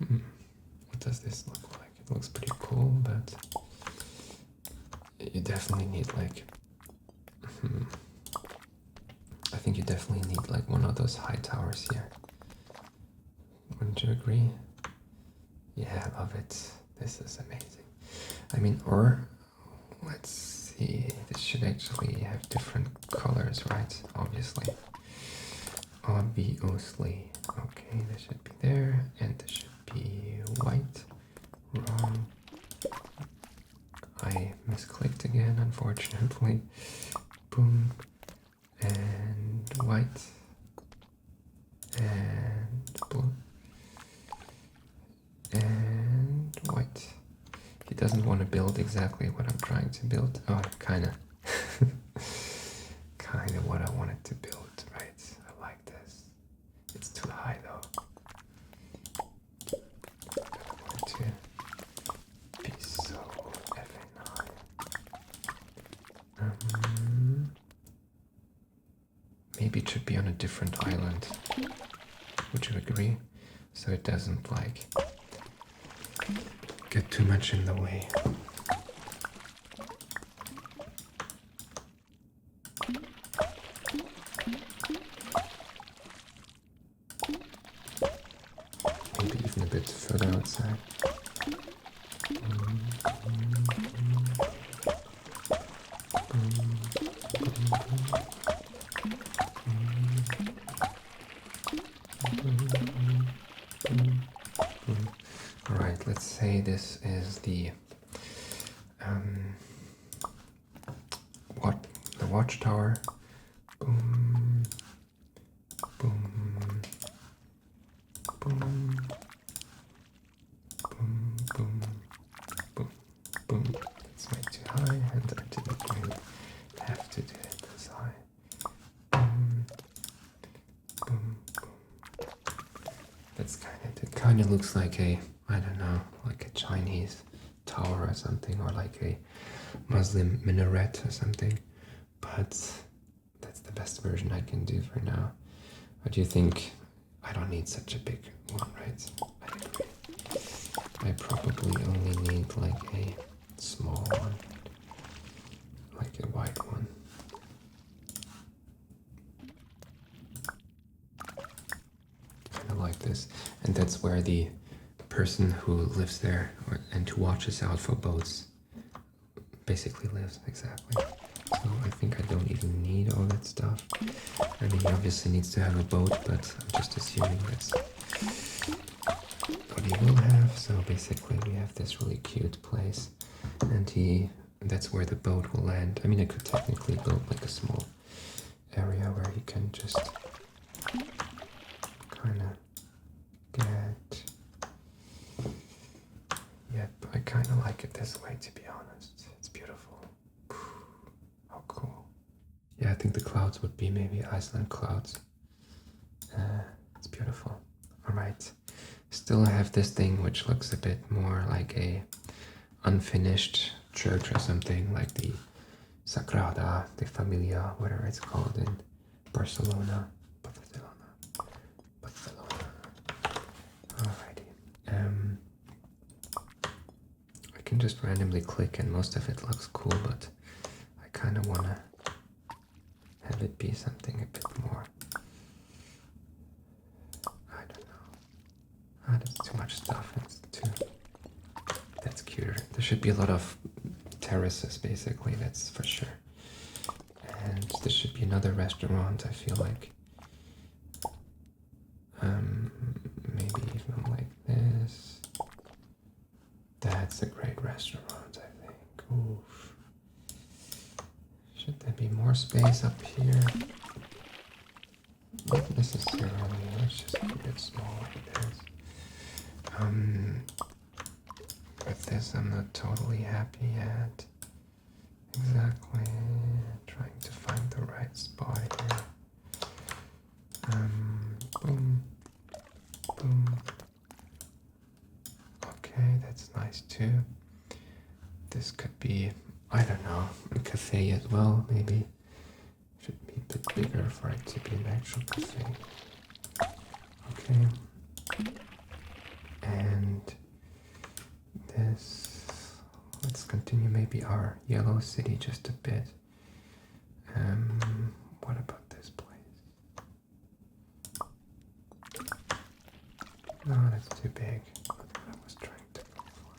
What does this look like? It looks pretty cool, but you definitely need like, I think you definitely need like one of those high towers here. Wouldn't you agree? Yeah, I love it. This is amazing. I mean, or let's see, this should actually have different colors, right? Obviously. Obviously. Okay, this should be there, and this should be white. Wrong. I misclicked again, unfortunately. Boom. And white. And blue. And white. He doesn't want to build exactly what I'm trying to build. Oh, kinda. Kinda what I wanted to build, right? I like this. It's too high though. I want it to be so effing high. Maybe it should be on a different island. Would you agree? So it doesn't like get too much in the way. Maybe even a bit further outside. Alright, let's say this is the watchtower. Boom, boom, boom, boom, boom, boom, boom. It's way too high, and I didn't really have to do it this high. Boom, boom, boom. That's it kind of looks like a, I don't know, like a Chinese tower or something, or like a Muslim minaret or something. But that's the best version I can do for now. What do you think? I don't need such a big one, right? I agree. I probably only need like a small one, like a white one. Kind of like this. And that's where the person who lives there and who watches out for boats basically lives, exactly. So I think I don't even need all that stuff. I mean, he obviously needs to have a boat, but I'm just assuming that's what he will have. So basically we have this really cute place, and that's where the boat will land. I mean, I could technically build like a small area where he can just kind of get... Yep, I kind of like it this way, to be honest. It's beautiful. How cool. Yeah, I think the clouds would be maybe Iceland clouds. It's beautiful. Alright. Still I have this thing which looks a bit more like a unfinished church or something, like the Sagrada de Familia, whatever it's called in Barcelona. Barcelona. Alrighty. I can just randomly click and most of it looks cool, but I kind of want to have it be something a bit more, I don't know. That's too much stuff. That's cuter. There should be a lot of terraces, basically, that's for sure. And there should be another restaurant, I feel like. Maybe even like this. That's a great restaurant, I think. Oof. Should there be more space up here? Not necessarily. Let's just keep it small like this. With this, I'm not totally happy yet. Exactly. Trying to find the right spot here. Boom. Boom. Okay, that's nice too. This could be, I don't know, a cafe as well, maybe. Should be a bit bigger for it to be an actual cafe. Okay. And continue maybe our yellow city just a bit. What about this place? No, that's too big. That's what I was trying to go for.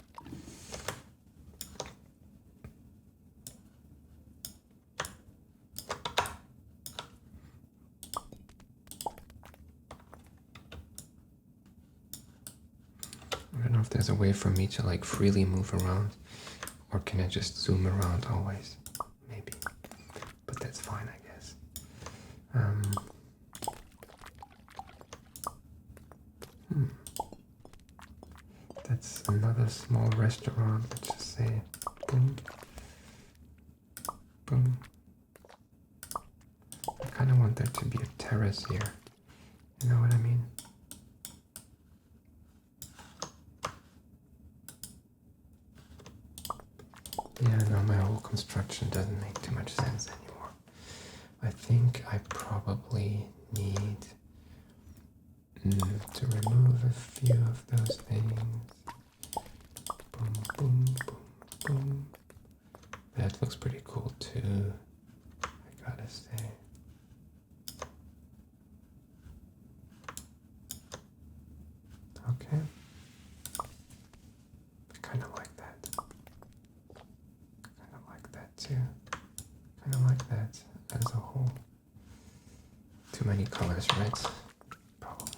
I don't know if there's a way for me to like freely move around, or can I just zoom around always? Maybe, but that's fine, I guess. That's another small restaurant. Let's just say, boom, boom. I kind of want there to be a terrace here. You know what I mean? Yeah, no, my whole construction doesn't make too much sense anymore. I think I probably need to remove a few of those things. Boom, boom, boom, boom. That looks pretty cool too, I gotta say. Okay. I kind of like that. Kind of like that too. Kind of like that as a whole. Too many colors, right? Probably.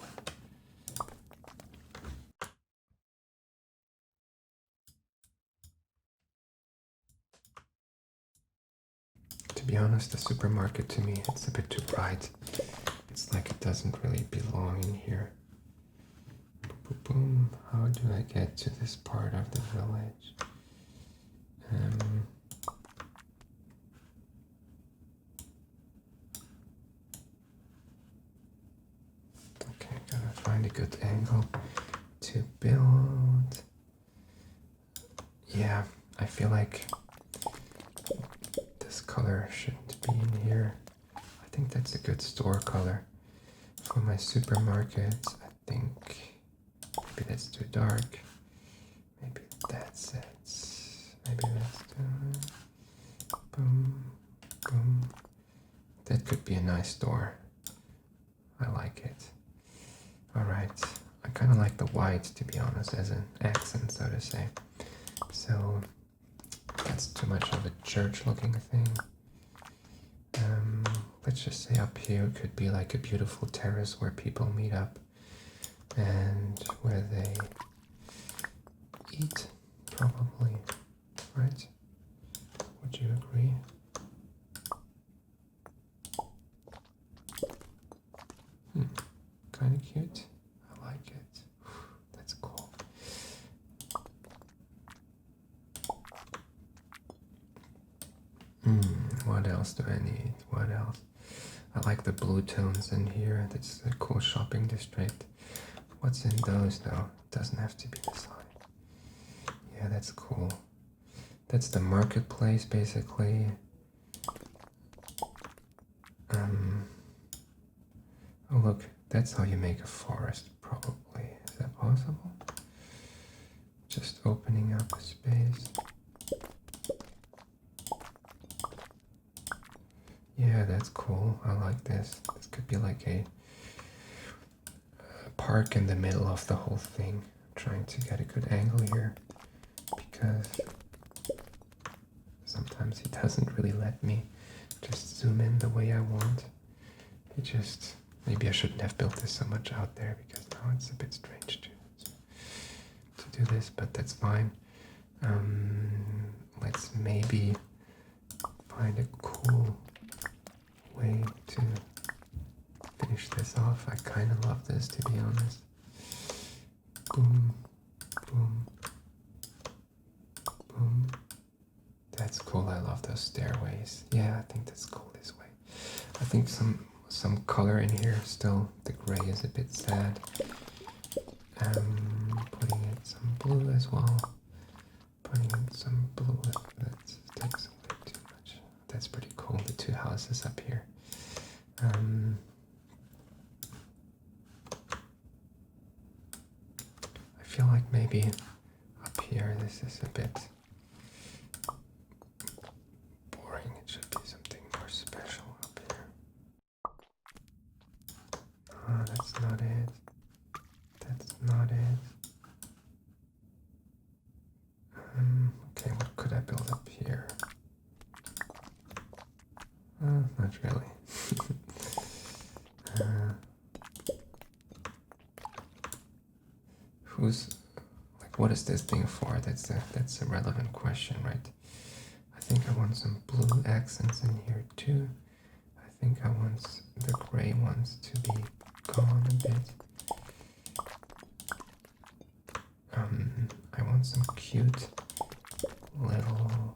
To be honest, the supermarket to me, it's a bit too bright. It's like it doesn't really belong in here. Boom, boom, boom. How do I get to this part of the village? Okay, gotta find a good angle to build. Yeah, I feel like this color shouldn't be in here. I think that's a good store color for my supermarket. I think maybe that's too dark. Maybe that's it. Maybe that's too... Boom, boom. That could be a nice store. I like it. Alright, I kind of like the white, to be honest, as an accent, so to say. So that's too much of a church-looking thing. Let's just say up here could be like a beautiful terrace where people meet up and where they eat, probably, right? Would you agree? Kind of cute. I like it. That's cool. What else do I need? What else? I like the blue tones in here. That's a cool shopping district. What's in those though? It doesn't have to be the sign. Yeah, that's cool. That's the marketplace basically. Oh look, that's how you make a forest probably. Is that possible? Just opening up a space. Yeah, that's cool. I like this. This could be like a park in the middle of the whole thing. I'm trying to get a good angle here because sometimes he doesn't really let me just zoom in the way I want. It just, maybe I shouldn't have built this so much out there because now it's a bit strange to do this, but that's fine. Let's maybe find a cool way to finish this off. I kind of love this, to be honest. Boom, boom, boom. That's cool. I love those stairways. Yeah, I think that's cool this way. I think some color in here still. The gray is a bit sad. Putting in some blue as well. Putting in some blue. That takes away too much. That's pretty cool. The two houses up here. I feel like maybe up here this is a bit who's like, what is this thing for? That's a relevant question, right? I think I want some blue accents in here too. I think I want the gray ones to be gone a bit. I want some cute little,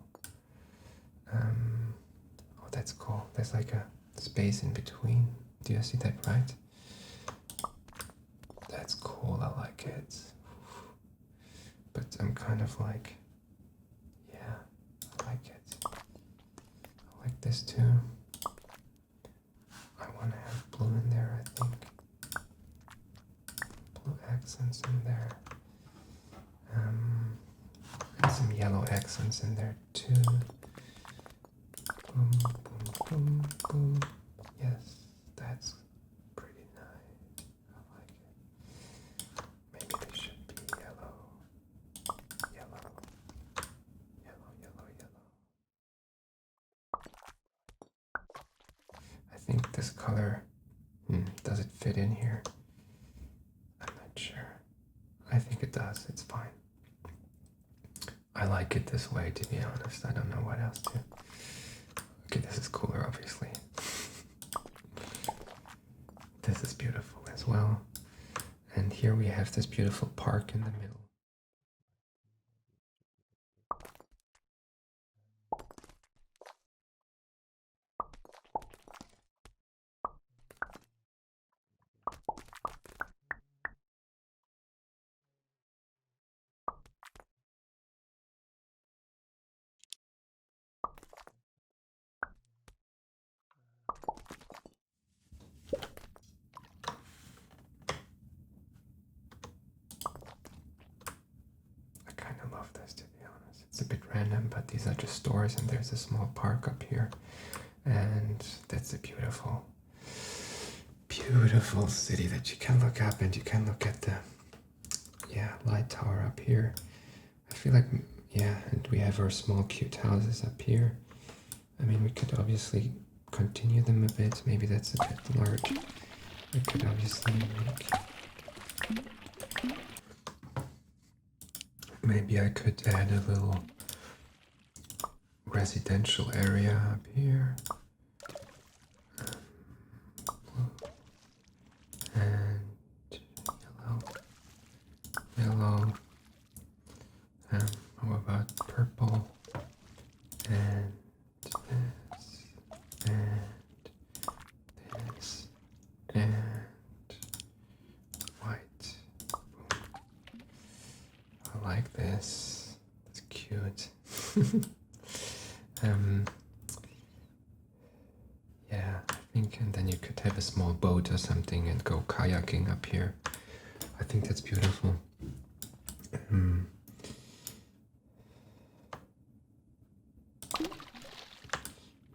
oh, that's cool. There's like a space in between. Do you see that, right? That's cool, I like it. But I'm kind of like, yeah, I like it. I like this too. I want to have blue in there, I think. Blue accents in there. And some yellow accents in there too. Boom, boom, boom, boom. Yes, that's pretty nice. I like it. Maybe they should be yellow. Yellow. Yellow, yellow, yellow. I think this color, does it fit in here? I'm not sure. I think it does. It's fine. I like it this way, to be honest. I don't know what else to. Okay, this is cooler, obviously. This is beautiful as well. And here we have this beautiful park in the middle. I kind of love this, to be honest. It's a bit random, but these are just stores, and there's a small park up here. And that's a beautiful, beautiful city that you can look up, and you can look at the, light tower up here. I feel like, and we have our small cute houses up here. I mean, we could obviously continue them a bit. Maybe that's a bit large. We could obviously maybe I could add a little residential area up here. And yellow. How about purple? And this, and this, and white. I like this. It's cute. I think, and then you could have a small boat or something and go kayaking up here. I think that's beautiful.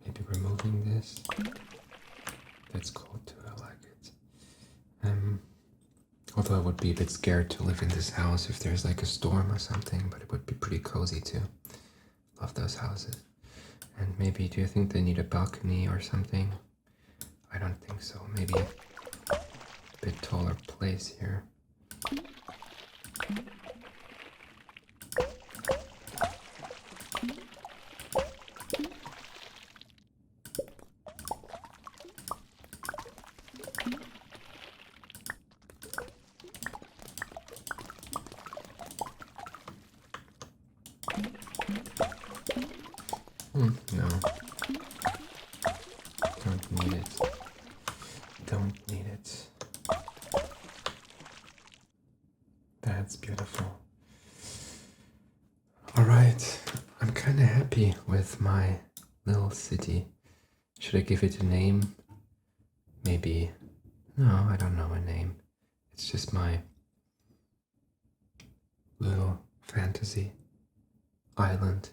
Maybe removing this. That's cool too, I like it. Although I would be a bit scared to live in this house if there's like a storm or something, but it would be pretty cozy too. Love those houses. And maybe, do you think they need a balcony or something? I don't think so. Maybe a bit taller place here. No. Don't need it. Don't need it. That's beautiful. Alright, I'm kind of happy with my little city. Should I give it a name? Maybe. No, I don't know a name. It's just my little fantasy island.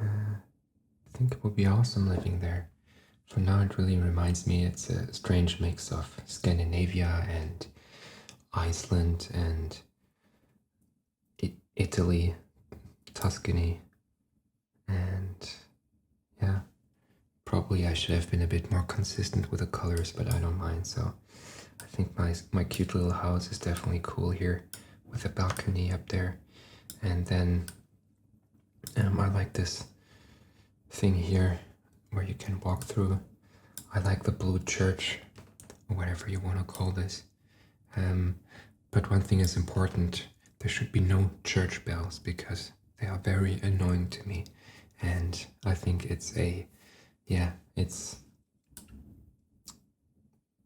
I think it would be awesome living there. For now, it really reminds me it's a strange mix of Scandinavia and Iceland and Italy, Tuscany, and probably I should have been a bit more consistent with the colors, but I don't mind. So I think my cute little house is definitely cool here with a balcony up there. And then I like this thing here where you can walk through. I like the blue church, or whatever you want to call this. But one thing is important. There should be no church bells because they are very annoying to me. And I think it's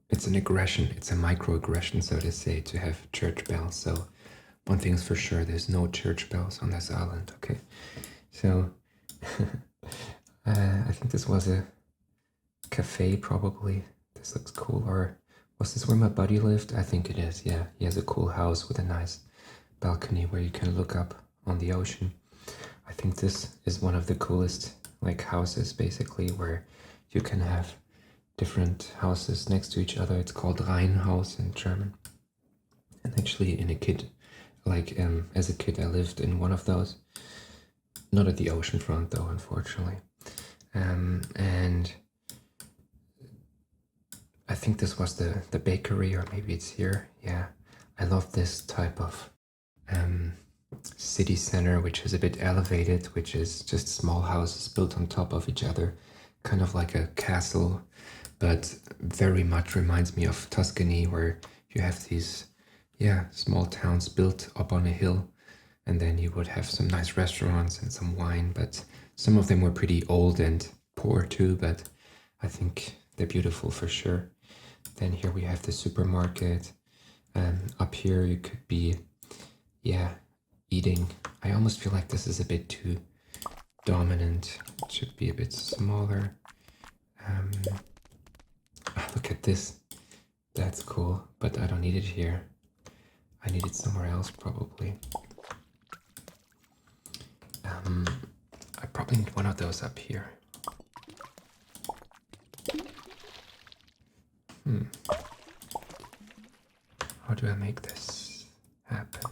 it's an aggression. It's a microaggression, so to say, to have church bells. So one thing's for sure, there's no church bells on this island, okay? So I think this was a cafe, probably. This looks cool. Or was this where my buddy lived? I think it is, yeah. He has a cool house with a nice balcony where you can look up on the ocean. I think this is one of the coolest like houses, basically, where you can have different houses next to each other. It's called Reihenhaus in German. And actually as a kid I lived in one of those. Not at the ocean front though, unfortunately. And I think this was the bakery, or maybe it's here. Yeah, I love this type of city center, which is a bit elevated, which is just small houses built on top of each other, kind of like a castle, but very much reminds me of Tuscany, where you have these, small towns built up on a hill, and then you would have some nice restaurants and some wine, but some of them were pretty old and poor too, but I think they're beautiful for sure. Then here we have the supermarket. Up here you could be, eating. I almost feel like this is a bit too dominant. It should be a bit smaller. Look at this. That's cool, but I don't need it here. I need it somewhere else, probably. I probably need one of those up here. How do I make this happen?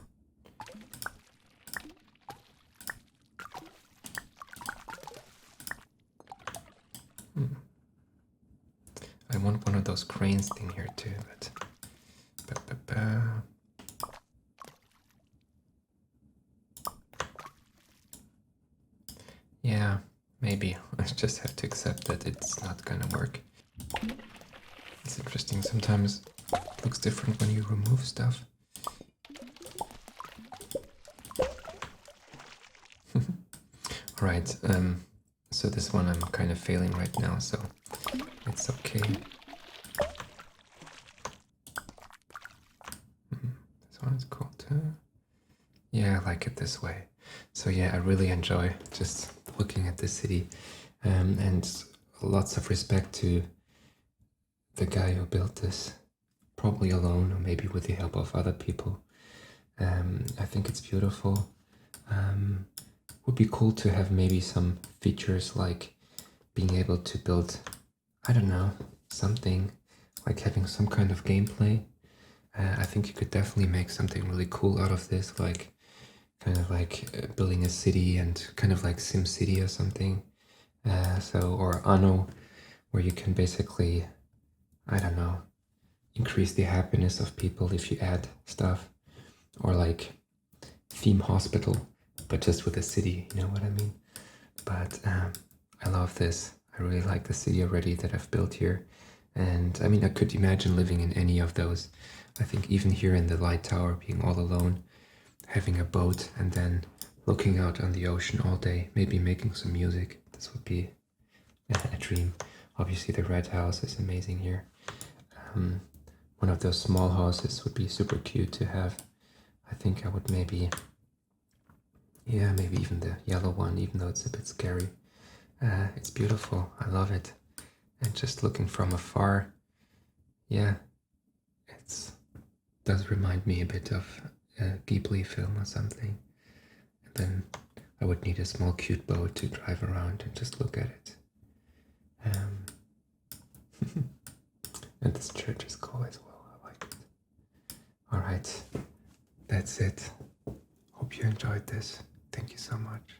I want one of those cranes thing here too, but yeah, maybe I just have to accept that it's not gonna work. It's interesting, sometimes it looks different when you remove stuff. Alright, so this one I'm kind of failing right now, so it's okay. This one is cool too. Yeah, I like it this way. So yeah, I really enjoy just looking at the city, and lots of respect to the guy who built this, probably alone or maybe with the help of other people. I think it's beautiful. Would be cool to have maybe some features like being able to build, I don't know, something like having some kind of gameplay. I think you could definitely make something really cool out of this, like kind of like building a city and kind of like SimCity or something. Or Anno, where you can basically, I don't know, increase the happiness of people if you add stuff. Or like Theme Hospital, but just with a city, you know what I mean? But I love this. I really like the city already that I've built here. And I mean, I could imagine living in any of those. I think even here in the light tower, being all alone, having a boat, and then looking out on the ocean all day, maybe making some music. This would be a dream. Obviously the red house is amazing here. One of those small houses would be super cute to have. I think I would maybe even the yellow one, even though it's a bit scary. It's beautiful. I love it. And just looking from afar, it does remind me a bit of a Ghibli film or something. And then I would need a small cute boat to drive around and just look at it. And this church is cool as well. I like it. Alright, that's it. Hope you enjoyed this. Thank you so much.